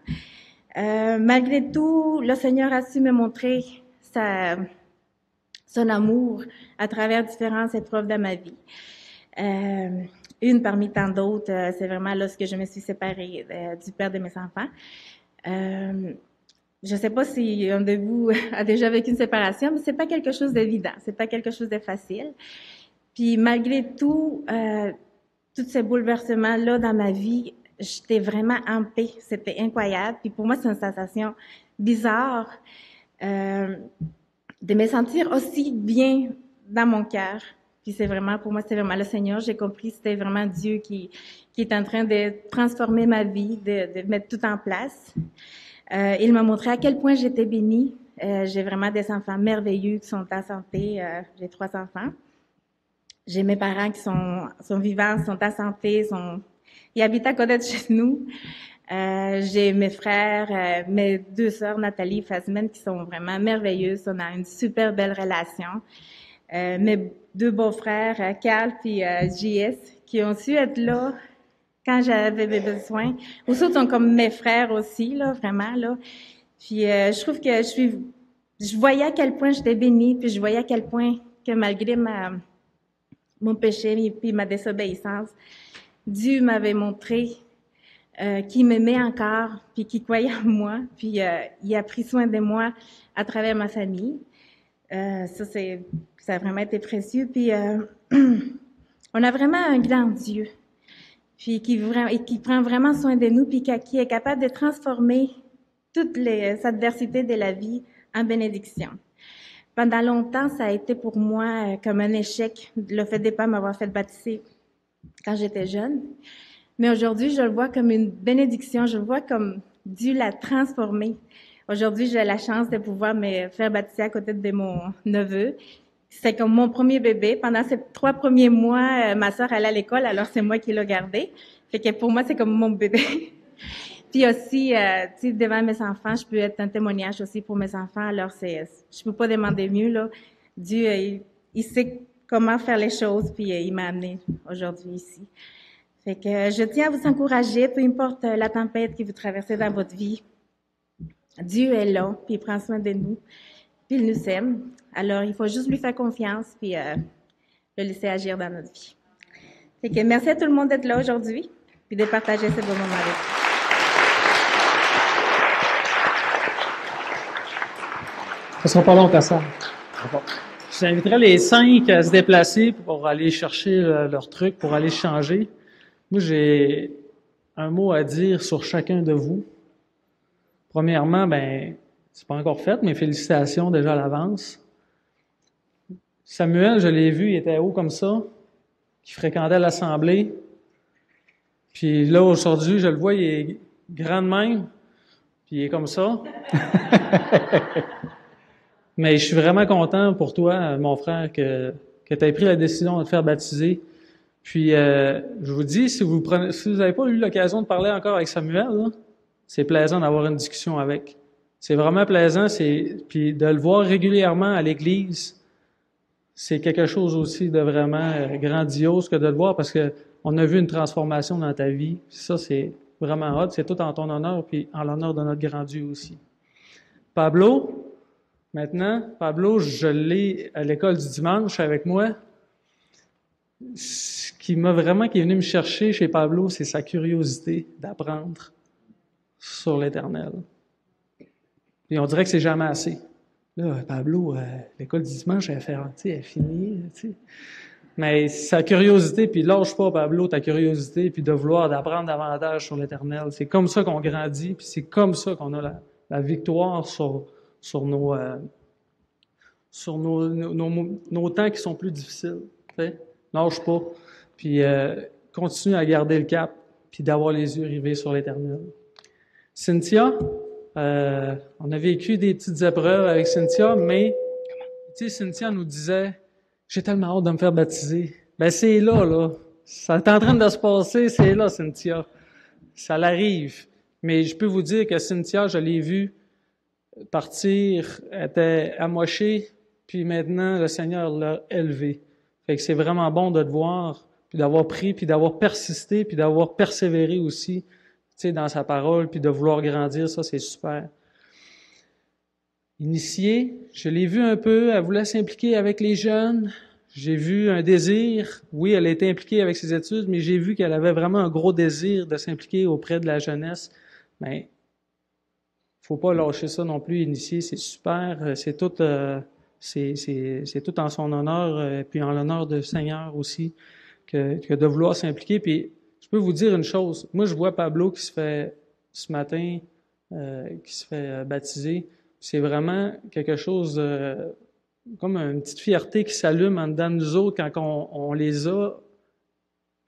Malgré tout, le Seigneur a su me montrer son amour à travers différentes épreuves de ma vie. Une parmi tant d'autres, c'est vraiment lorsque je me suis séparée du père de mes enfants. Je ne sais pas si un de vous a déjà vécu une séparation, mais c'est pas quelque chose d'évident, c'est pas quelque chose de facile. Puis malgré tout, tous ces bouleversements-là dans ma vie, j'étais vraiment en paix. C'était incroyable. Puis pour moi, c'est une sensation bizarre de me sentir aussi bien dans mon cœur. Puis c'est vraiment, pour moi, c'était vraiment le Seigneur. J'ai compris que c'était vraiment Dieu qui est en train de transformer ma vie, de mettre tout en place. Il m'a montré à quel point j'étais bénie. J'ai vraiment des enfants merveilleux qui sont en santé. J'ai 3 enfants. J'ai mes parents qui sont vivants, sont en santé, ils habitent à côté de chez nous. J'ai mes frères, mes 2 sœurs, Nathalie et Fasmine, qui sont vraiment merveilleuses. On a une super belle relation. Mes 2 beaux-frères, Carl et JS, qui ont su être là quand j'avais besoin. Aussi, ils sont comme mes frères aussi, là, vraiment, là. Puis, je trouve que je voyais à quel point j'étais bénie, puis je voyais à quel point que malgré mon péché puis ma désobéissance, Dieu m'avait montré qu'il m'aimait encore, puis qu'il croyait en moi, puis il a pris soin de moi à travers ma famille. Ça a vraiment été précieux. Puis on a vraiment un grand Dieu, puis qui prend vraiment soin de nous, puis qui est capable de transformer toutes les adversités de la vie en bénédiction. Pendant longtemps, ça a été pour moi comme un échec, le fait de ne pas m'avoir fait baptiser quand j'étais jeune. Mais aujourd'hui, je le vois comme une bénédiction, je le vois comme Dieu l'a transformé. Aujourd'hui, j'ai la chance de pouvoir me faire baptiser à côté de mon neveu. C'est comme mon premier bébé. Pendant ces 3 premiers mois, ma sœur allait à l'école, alors c'est moi qui l'ai gardé. Fait que pour moi, c'est comme mon bébé. Puis aussi, tu sais, devant mes enfants, je peux être un témoignage aussi pour mes enfants. Alors, je peux pas demander mieux, là. Dieu, il sait comment faire les choses, puis il m'a amené aujourd'hui ici. Fait que je tiens à vous encourager, peu importe la tempête que vous traversez dans votre vie. Dieu est là, puis il prend soin de nous, puis il nous aime. Alors, il faut juste lui faire confiance, puis le laisser agir dans notre vie. Fait que merci à tout le monde d'être là aujourd'hui, puis de partager ce beau moment avec vous. Ça sera pas long qu'à ça. J'inviterai les 5 à se déplacer pour aller chercher leur truc, pour aller changer. Moi, j'ai un mot à dire sur chacun de vous. Premièrement, c'est pas encore fait, mais félicitations déjà à l'avance. Samuel, je l'ai vu, il était haut comme ça, qui fréquentait l'assemblée. Puis là, aujourd'hui, je le vois, il est grand de même, puis il est comme ça. Mais je suis vraiment content pour toi, mon frère, que tu aies pris la décision de te faire baptiser. Puis, je vous dis, si vous n'avez pas eu l'occasion de parler encore avec Samuel, là, c'est plaisant d'avoir une discussion avec. C'est vraiment plaisant, puis de le voir régulièrement à l'église, c'est quelque chose aussi de vraiment grandiose que de le voir parce que on a vu une transformation dans ta vie. Ça, c'est vraiment hot. C'est tout en ton honneur, puis en l'honneur de notre grand Dieu aussi. Pablo, je l'ai à l'école du dimanche avec moi. Ce qui est venu me chercher chez Pablo, c'est sa curiosité d'apprendre sur l'Éternel. Et on dirait que c'est jamais assez. Là, Pablo, l'école du dimanche, elle est finie, tu sais. Mais sa curiosité, puis lâche pas, Pablo, ta curiosité, puis de vouloir d'apprendre davantage sur l'Éternel. C'est comme ça qu'on grandit, puis c'est comme ça qu'on a la victoire sur nos temps qui sont plus difficiles. T'sais? Lâche pas. Puis continue à garder le cap, puis d'avoir les yeux rivés sur l'Éternel. Cynthia, on a vécu des petites épreuves avec Cynthia, mais tu sais, Cynthia nous disait, j'ai tellement hâte de me faire baptiser. C'est là. Ça est en train de se passer, c'est là, Cynthia. Ça l'arrive. Mais je peux vous dire que Cynthia, je l'ai vue partir, elle était amochée, puis maintenant, le Seigneur l'a élevée. Fait que c'est vraiment bon de te voir, puis d'avoir pris, puis d'avoir persisté, puis d'avoir persévéré aussi, tu sais, dans sa parole, puis de vouloir grandir, ça, c'est super. Initiée, je l'ai vu un peu, elle voulait s'impliquer avec les jeunes. J'ai vu un désir, oui, elle a été impliquée avec ses études, mais j'ai vu qu'elle avait vraiment un gros désir de s'impliquer auprès de la jeunesse. Mais faut pas lâcher ça non plus, initié, c'est super, c'est tout en son honneur, puis en l'honneur du Seigneur aussi, que de vouloir s'impliquer. Puis je peux vous dire une chose, moi je vois Pablo qui se fait ce matin, qui se fait baptiser, c'est vraiment quelque chose comme une petite fierté qui s'allume en dedans de nous autres quand on les a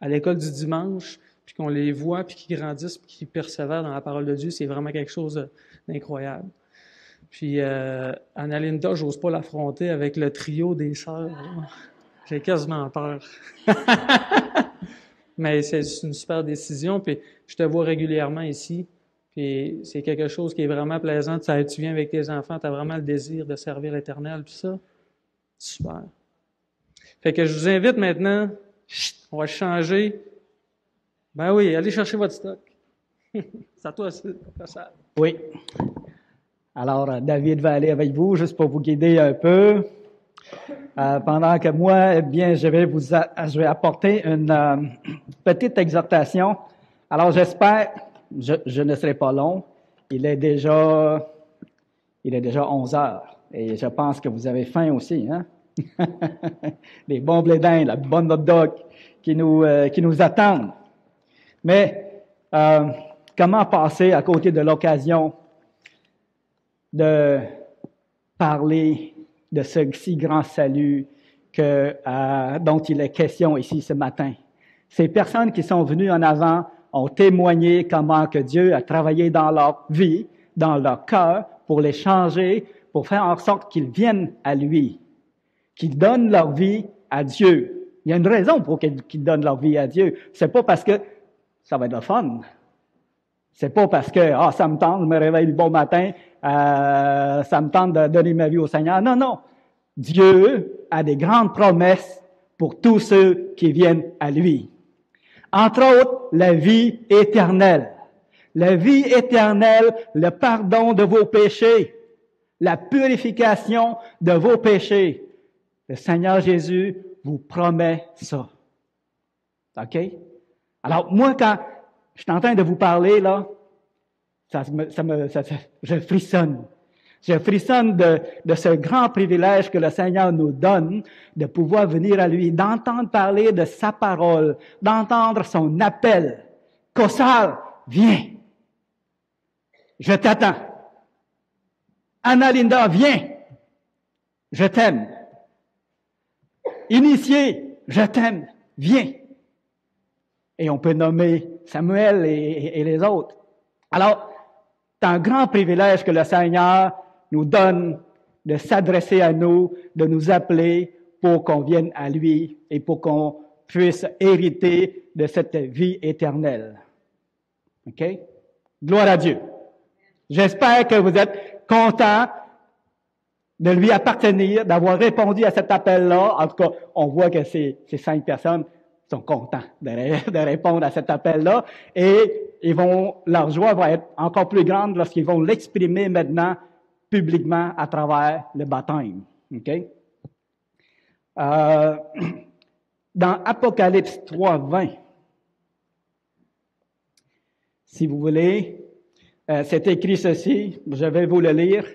à l'école du dimanche, puis qu'on les voit, puis qu'ils grandissent, puis qu'ils persévèrent dans la parole de Dieu, c'est vraiment quelque chose d'incroyable. Puis Annalinda, j'ose pas l'affronter avec le trio des sœurs. J'ai quasiment peur. Mais c'est une super décision, puis je te vois régulièrement ici, puis c'est quelque chose qui est vraiment plaisant. Tu viens avec tes enfants, tu as vraiment le désir de servir l'Éternel, puis ça, super. Fait que je vous invite maintenant, on va changer. Ben oui, allez chercher votre stock. C'est à toi, ça. Oui. Alors, David va aller avec vous, juste pour vous guider un peu. Pendant que moi, eh bien, je vais apporter une petite exhortation. Alors, j'espère, je ne serai pas long. Il est déjà 11 heures. Et je pense que vous avez faim aussi, hein? Les bons blés d'Inde, la bonne hot dog qui nous attendent. Mais, comment passer à côté de l'occasion de parler de ce si grand salut dont il est question ici ce matin. Ces personnes qui sont venues en avant ont témoigné comment que Dieu a travaillé dans leur vie, dans leur cœur, pour les changer, pour faire en sorte qu'ils viennent à lui, qu'ils donnent leur vie à Dieu. Il y a une raison pour qu'ils donnent leur vie à Dieu. C'est pas parce que ça va être le fun. C'est pas parce que ça me tente, je me réveille le bon matin, ça me tente de donner ma vie au Seigneur. Non, non. Dieu a des grandes promesses pour tous ceux qui viennent à lui. Entre autres, la vie éternelle. La vie éternelle, le pardon de vos péchés, la purification de vos péchés. Le Seigneur Jésus vous promet ça. OK? Alors, moi, quand je suis en train de vous parler, là, je frissonne. Je frissonne de ce grand privilège que le Seigneur nous donne de pouvoir venir à lui, d'entendre parler de sa parole, d'entendre son appel. Kossal, viens. Je t'attends. Anna-Linda, viens. Je t'aime. Initié, je t'aime. Viens. Et on peut nommer Samuel et les autres. Alors, c'est un grand privilège que le Seigneur nous donne de s'adresser à nous, de nous appeler pour qu'on vienne à lui et pour qu'on puisse hériter de cette vie éternelle. OK? Gloire à Dieu. J'espère que vous êtes contents de lui appartenir, d'avoir répondu à cet appel-là. En tout cas, on voit que ces 5 personnes sont contents de répondre à cet appel-là et leur joie va être encore plus grande lorsqu'ils vont l'exprimer maintenant publiquement à travers le baptême. OK? Dans Apocalypse 3:20, si vous voulez, c'est écrit ceci, je vais vous le lire.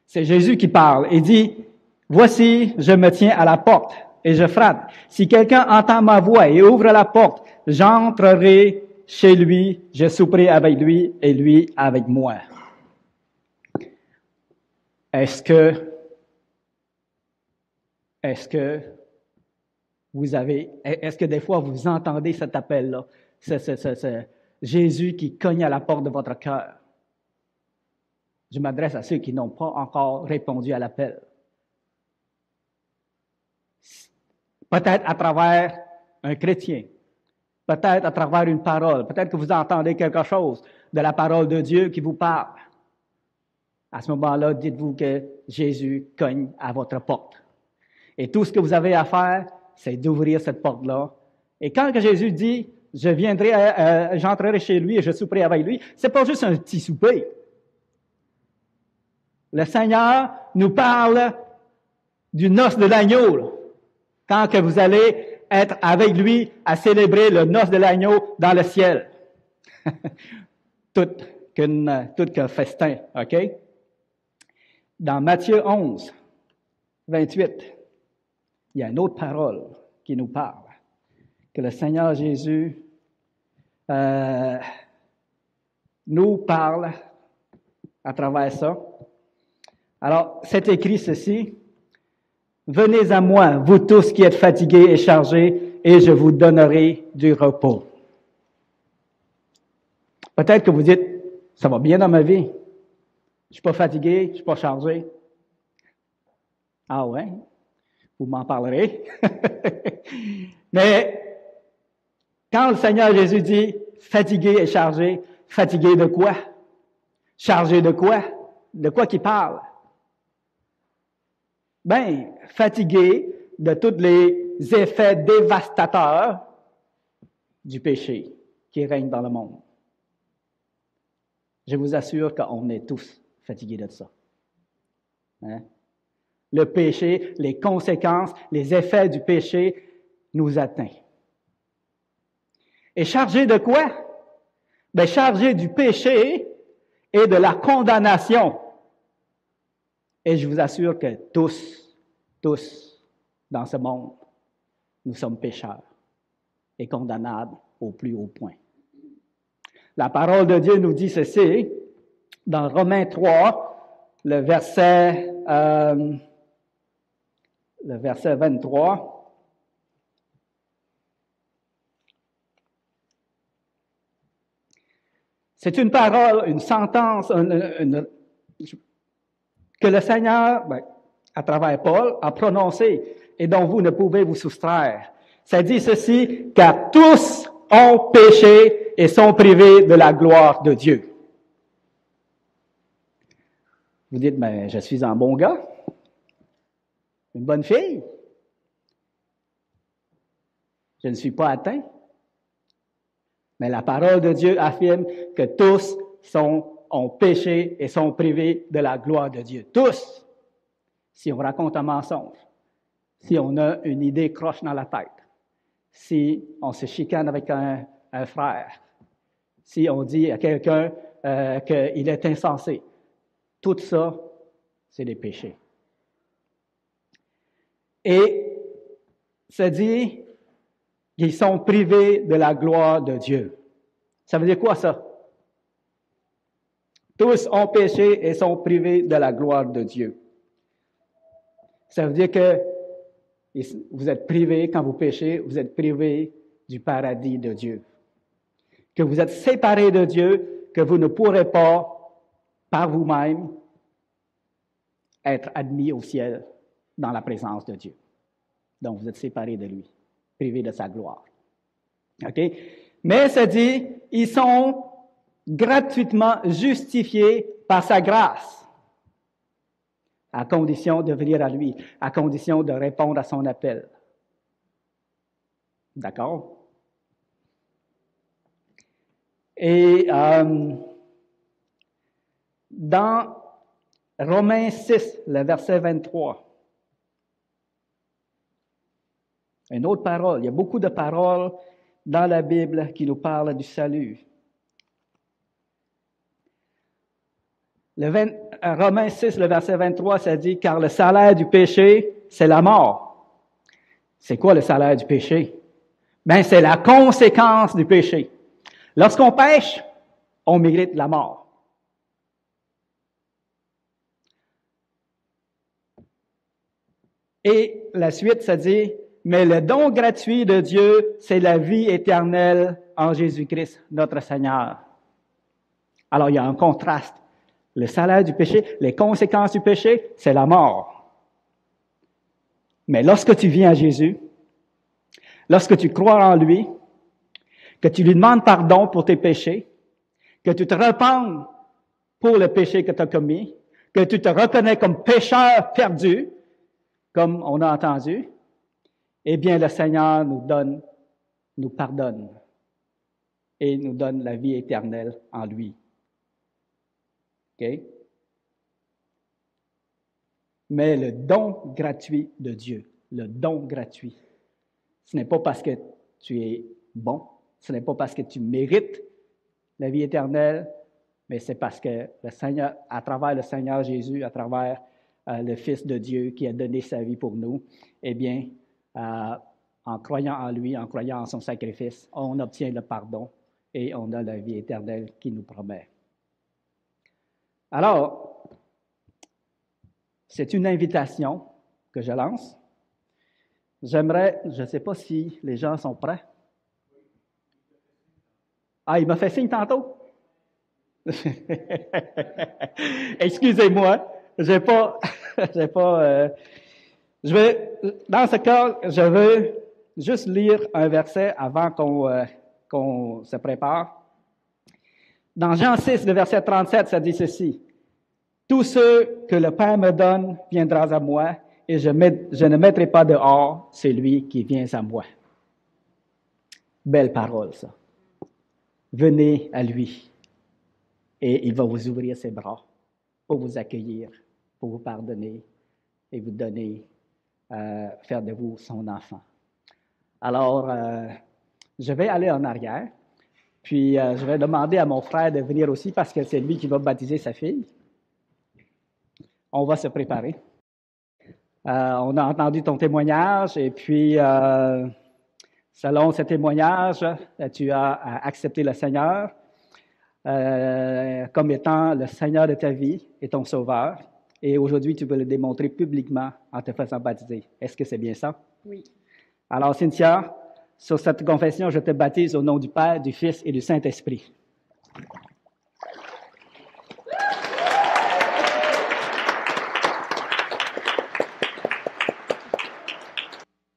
C'est Jésus qui parle. Il dit, « Voici, je me tiens à la porte et je frappe. Si quelqu'un entend ma voix et ouvre la porte, j'entrerai chez lui, je souperai avec lui et lui avec moi. » Est-ce que des fois vous entendez cet appel-là? C'est Jésus qui cogne à la porte de votre cœur. Je m'adresse à ceux qui n'ont pas encore répondu à l'appel. Peut-être à travers un chrétien, peut-être à travers une parole, peut-être que vous entendez quelque chose de la parole de Dieu qui vous parle. À ce moment-là, dites-vous que Jésus cogne à votre porte. Et tout ce que vous avez à faire, c'est d'ouvrir cette porte-là. Et quand que Jésus dit, j'entrerai chez lui et je souperai avec lui, c'est pas juste un petit souper. Le Seigneur nous parle du noce de l'agneau, là. Quand que vous allez être avec lui à célébrer le noce de l'agneau dans le ciel. tout qu'un festin, OK? Dans Matthieu 11, 28, il y a une autre parole qui nous parle, que le Seigneur Jésus nous parle à travers ça. Alors, c'est écrit ceci, « Venez à moi, vous tous qui êtes fatigués et chargés, et je vous donnerai du repos. » Peut-être que vous dites, « Ça va bien dans ma vie. Je suis pas fatigué, je suis pas chargé. » Ah ouais? Vous m'en parlerez. Mais quand le Seigneur Jésus dit « fatigué et chargé », fatigué de quoi? Chargé de quoi? De quoi qu'il parle? Ben, fatigué de tous les effets dévastateurs du péché qui règne dans le monde. Je vous assure qu'on est tous fatigués de ça. Hein? Le péché, les conséquences, les effets du péché nous atteignent. Et chargé de quoi? Ben, chargé du péché et de la condamnation. Et je vous assure que tous dans ce monde, nous sommes pécheurs et condamnables au plus haut point. La parole de Dieu nous dit ceci, dans Romains 3, le verset 23. C'est une parole, une sentence que le Seigneur, à travers Paul, a prononcée et dont vous ne pouvez vous soustraire. Ça dit ceci, car tous ont péché et sont privés de la gloire de Dieu. Vous dites, mais je suis un bon gars, une bonne fille. Je ne suis pas atteint. Mais la parole de Dieu affirme que tous ont péché et sont privés de la gloire de Dieu. Tous. Si on raconte un mensonge, si on a une idée croche dans la tête, si on se chicane avec un frère, si on dit à quelqu'un qu'il est insensé, tout ça, c'est des péchés. Et ça dit qu'ils sont privés de la gloire de Dieu. Ça veut dire quoi ça? Tous ont péché et sont privés de la gloire de Dieu. Ça veut dire que vous êtes privés, quand vous péchez, vous êtes privés du paradis de Dieu. Que vous êtes séparés de Dieu, que vous ne pourrez pas, par vous-même, être admis au ciel dans la présence de Dieu. Donc, vous êtes séparés de lui, privés de sa gloire. OK? Mais ça dit, ils sont gratuitement justifiés par sa grâce, à condition de venir à lui, à condition de répondre à son appel. D'accord? Et dans Romains 6, le verset 23, une autre parole, il y a beaucoup de paroles dans la Bible qui nous parlent du salut. Romains 6, le verset 23, ça dit, « Car le salaire du péché, c'est la mort. » C'est quoi le salaire du péché? Ben, c'est la conséquence du péché. Lorsqu'on pêche, on mérite la mort. Et la suite, ça dit, « Mais le don gratuit de Dieu, c'est la vie éternelle en Jésus-Christ, notre Seigneur. » Alors, il y a un contraste. Le salaire du péché, les conséquences du péché, c'est la mort. Mais lorsque tu viens à Jésus, lorsque tu crois en lui, que tu lui demandes pardon pour tes péchés, que tu te repentes pour le péché que tu as commis, que tu te reconnais comme pécheur perdu, comme on a entendu, eh bien, le Seigneur nous pardonne et nous donne la vie éternelle en lui. OK? Mais le don gratuit de Dieu, le don gratuit, ce n'est pas parce que tu es bon, ce n'est pas parce que tu mérites la vie éternelle, mais c'est parce que le Seigneur, à travers le Seigneur Jésus, à travers le Fils de Dieu qui a donné sa vie pour nous, eh bien, en croyant en lui, en croyant en son sacrifice, on obtient le pardon et on a la vie éternelle qu'il nous promet. Alors, c'est une invitation que je lance. J'aimerais, je ne sais pas si les gens sont prêts. Ah, il m'a fait signe tantôt? Excusez-moi, dans ce cas, je veux juste lire un verset avant qu'on se prépare. Dans Jean 6, le verset 37, ça dit ceci. « Tous ceux que le Père me donne viendront à moi, et je ne mettrai pas dehors celui qui vient à moi. » Belle parole, ça. Venez à lui, et il va vous ouvrir ses bras pour vous accueillir, pour vous pardonner et vous donner, faire de vous son enfant. Alors, je vais aller en arrière. Puis, je vais demander à mon frère de venir aussi parce que c'est lui qui va baptiser sa fille. On va se préparer. On a entendu ton témoignage et puis, selon ce témoignage, tu as accepté le Seigneur. comme étant le Seigneur de ta vie et ton Sauveur. Et aujourd'hui, tu veux le démontrer publiquement en te faisant baptiser. Est-ce que c'est bien ça? Oui. Alors, Cynthia, sur cette confession, je te baptise au nom du Père, du Fils et du Saint-Esprit.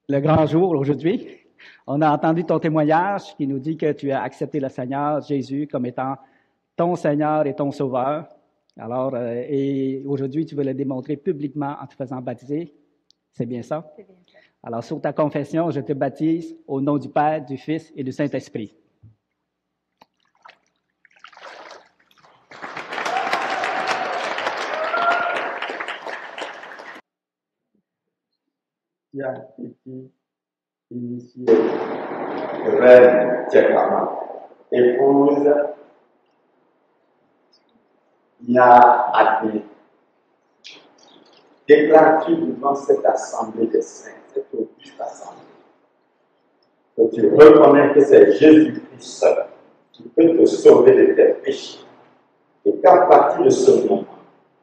Le grand jour aujourd'hui. On a entendu ton témoignage qui nous dit que tu as accepté le Seigneur Jésus comme étant ton Seigneur et ton Sauveur. Alors, et aujourd'hui, tu veux le démontrer publiquement en te faisant baptiser. C'est bien ça? C'est bien ça. Alors, sur ta confession, je te baptise au nom du Père, du Fils et du Saint-Esprit. Qui a été initiée reine Tchekama, épouse Nia Admi. Déclare-tu devant cette assemblée des saints, cette auguste assemblée, que tu reconnais que c'est Jésus-Christ seul qui peut te sauver de tes péchés, et qu'à partir de ce moment,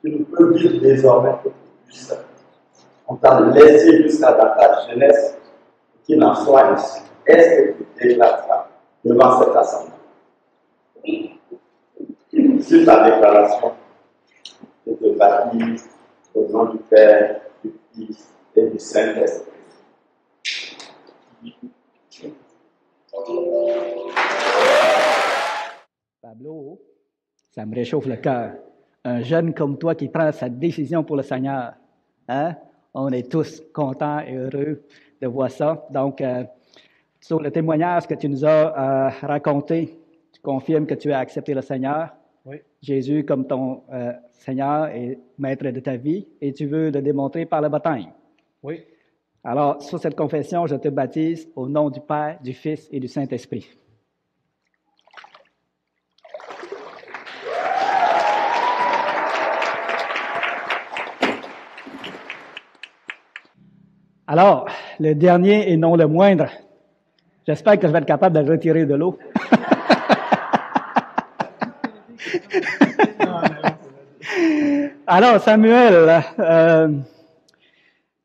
tu ne peux vivre désormais que pour lui seul. On t'a laissé jusqu'à dans ta jeunesse, qu'il en soit ainsi. Est-ce que tu déclareras devant cette assemblée? Sur ta déclaration, je te baptise au nom du Père, du Fils et du Saint-Esprit. Pablo, ça me réchauffe le cœur. Un jeune comme toi qui prend sa décision pour le Seigneur. Hein? On est tous contents et heureux de voir ça. Donc, sur le témoignage que tu nous as raconté, tu confirmes que tu as accepté le Seigneur, Oui. Jésus comme ton Seigneur et maître de ta vie, et tu veux le démontrer par le baptême. Oui. Alors, sur cette confession, je te baptise au nom du Père, du Fils et du Saint-Esprit. Alors, le dernier et non le moindre. J'espère que je vais être capable de le retirer de l'eau. Alors, Samuel,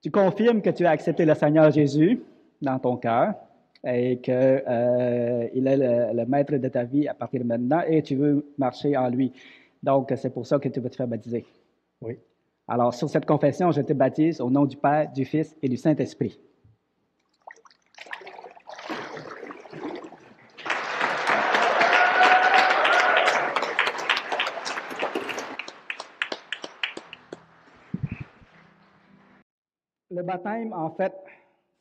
tu confirmes que tu as accepté le Seigneur Jésus dans ton cœur et qu'il est le maître de ta vie à partir de maintenant et tu veux marcher en lui. Donc, c'est pour ça que tu veux te faire baptiser. Oui. Alors, sur cette confession, je te baptise au nom du Père, du Fils et du Saint-Esprit. Le baptême, en fait,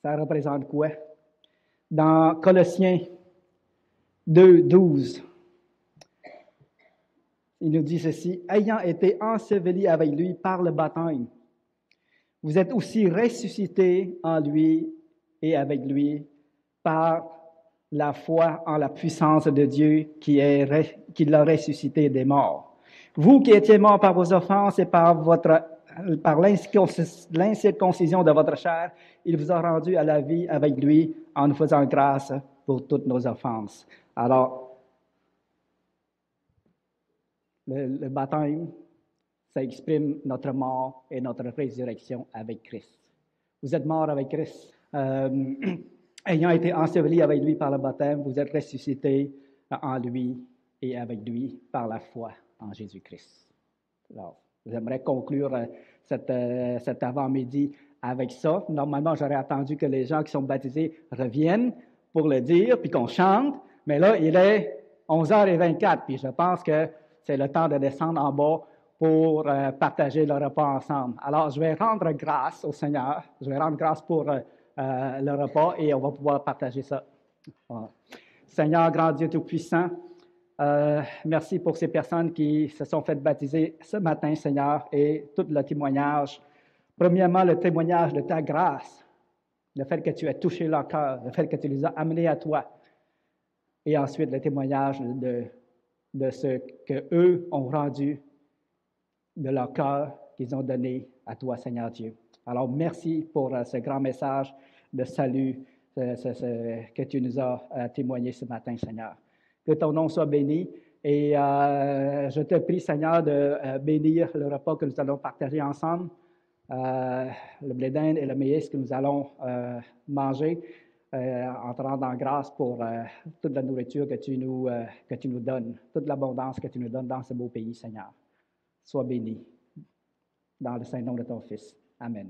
ça représente quoi? Dans Colossiens 2, 12, il nous dit ceci, « Ayant été ensevelis avec lui par le baptême, vous êtes aussi ressuscités en lui et avec lui par la foi en la puissance de Dieu qui l'a ressuscité des morts. Vous qui étiez morts par vos offenses et par l'incirconcision de votre chair, il vous a rendu à la vie avec lui en nous faisant grâce pour toutes nos offenses. » Alors, le baptême, ça exprime notre mort et notre résurrection avec Christ. Vous êtes morts avec Christ. Ayant été ensevelis avec lui par le baptême, vous êtes ressuscités en lui et avec lui par la foi en Jésus-Christ. Alors, j'aimerais conclure cet avant-midi avec ça. Normalement, j'aurais attendu que les gens qui sont baptisés reviennent pour le dire, puis qu'on chante. Mais là, il est 11h24, puis je pense que c'est le temps de descendre en bas pour partager le repas ensemble. Alors, je vais rendre grâce au Seigneur. Je vais rendre grâce pour le repas et on va pouvoir partager ça. Voilà. Seigneur, grand Dieu Tout-Puissant, merci pour ces personnes qui se sont faites baptiser ce matin, Seigneur, et tout le témoignage. Premièrement, le témoignage de ta grâce, le fait que tu as touché leur cœur, le fait que tu les as amenés à toi. Et ensuite, le témoignage de ce qu'eux ont rendu de leur cœur qu'ils ont donné à toi, Seigneur Dieu. Alors, merci pour ce grand message de salut que tu nous as témoigné ce matin, Seigneur. Que ton nom soit béni, Et je te prie, Seigneur, de bénir le repas que nous allons partager ensemble, le blé d'Inde et le maïs que nous allons manger, en te rendant grâce pour toute la nourriture que tu nous donnes, toute l'abondance que tu nous donnes dans ce beau pays, Seigneur. Sois béni. Dans le Saint-Nom de ton Fils. Amen.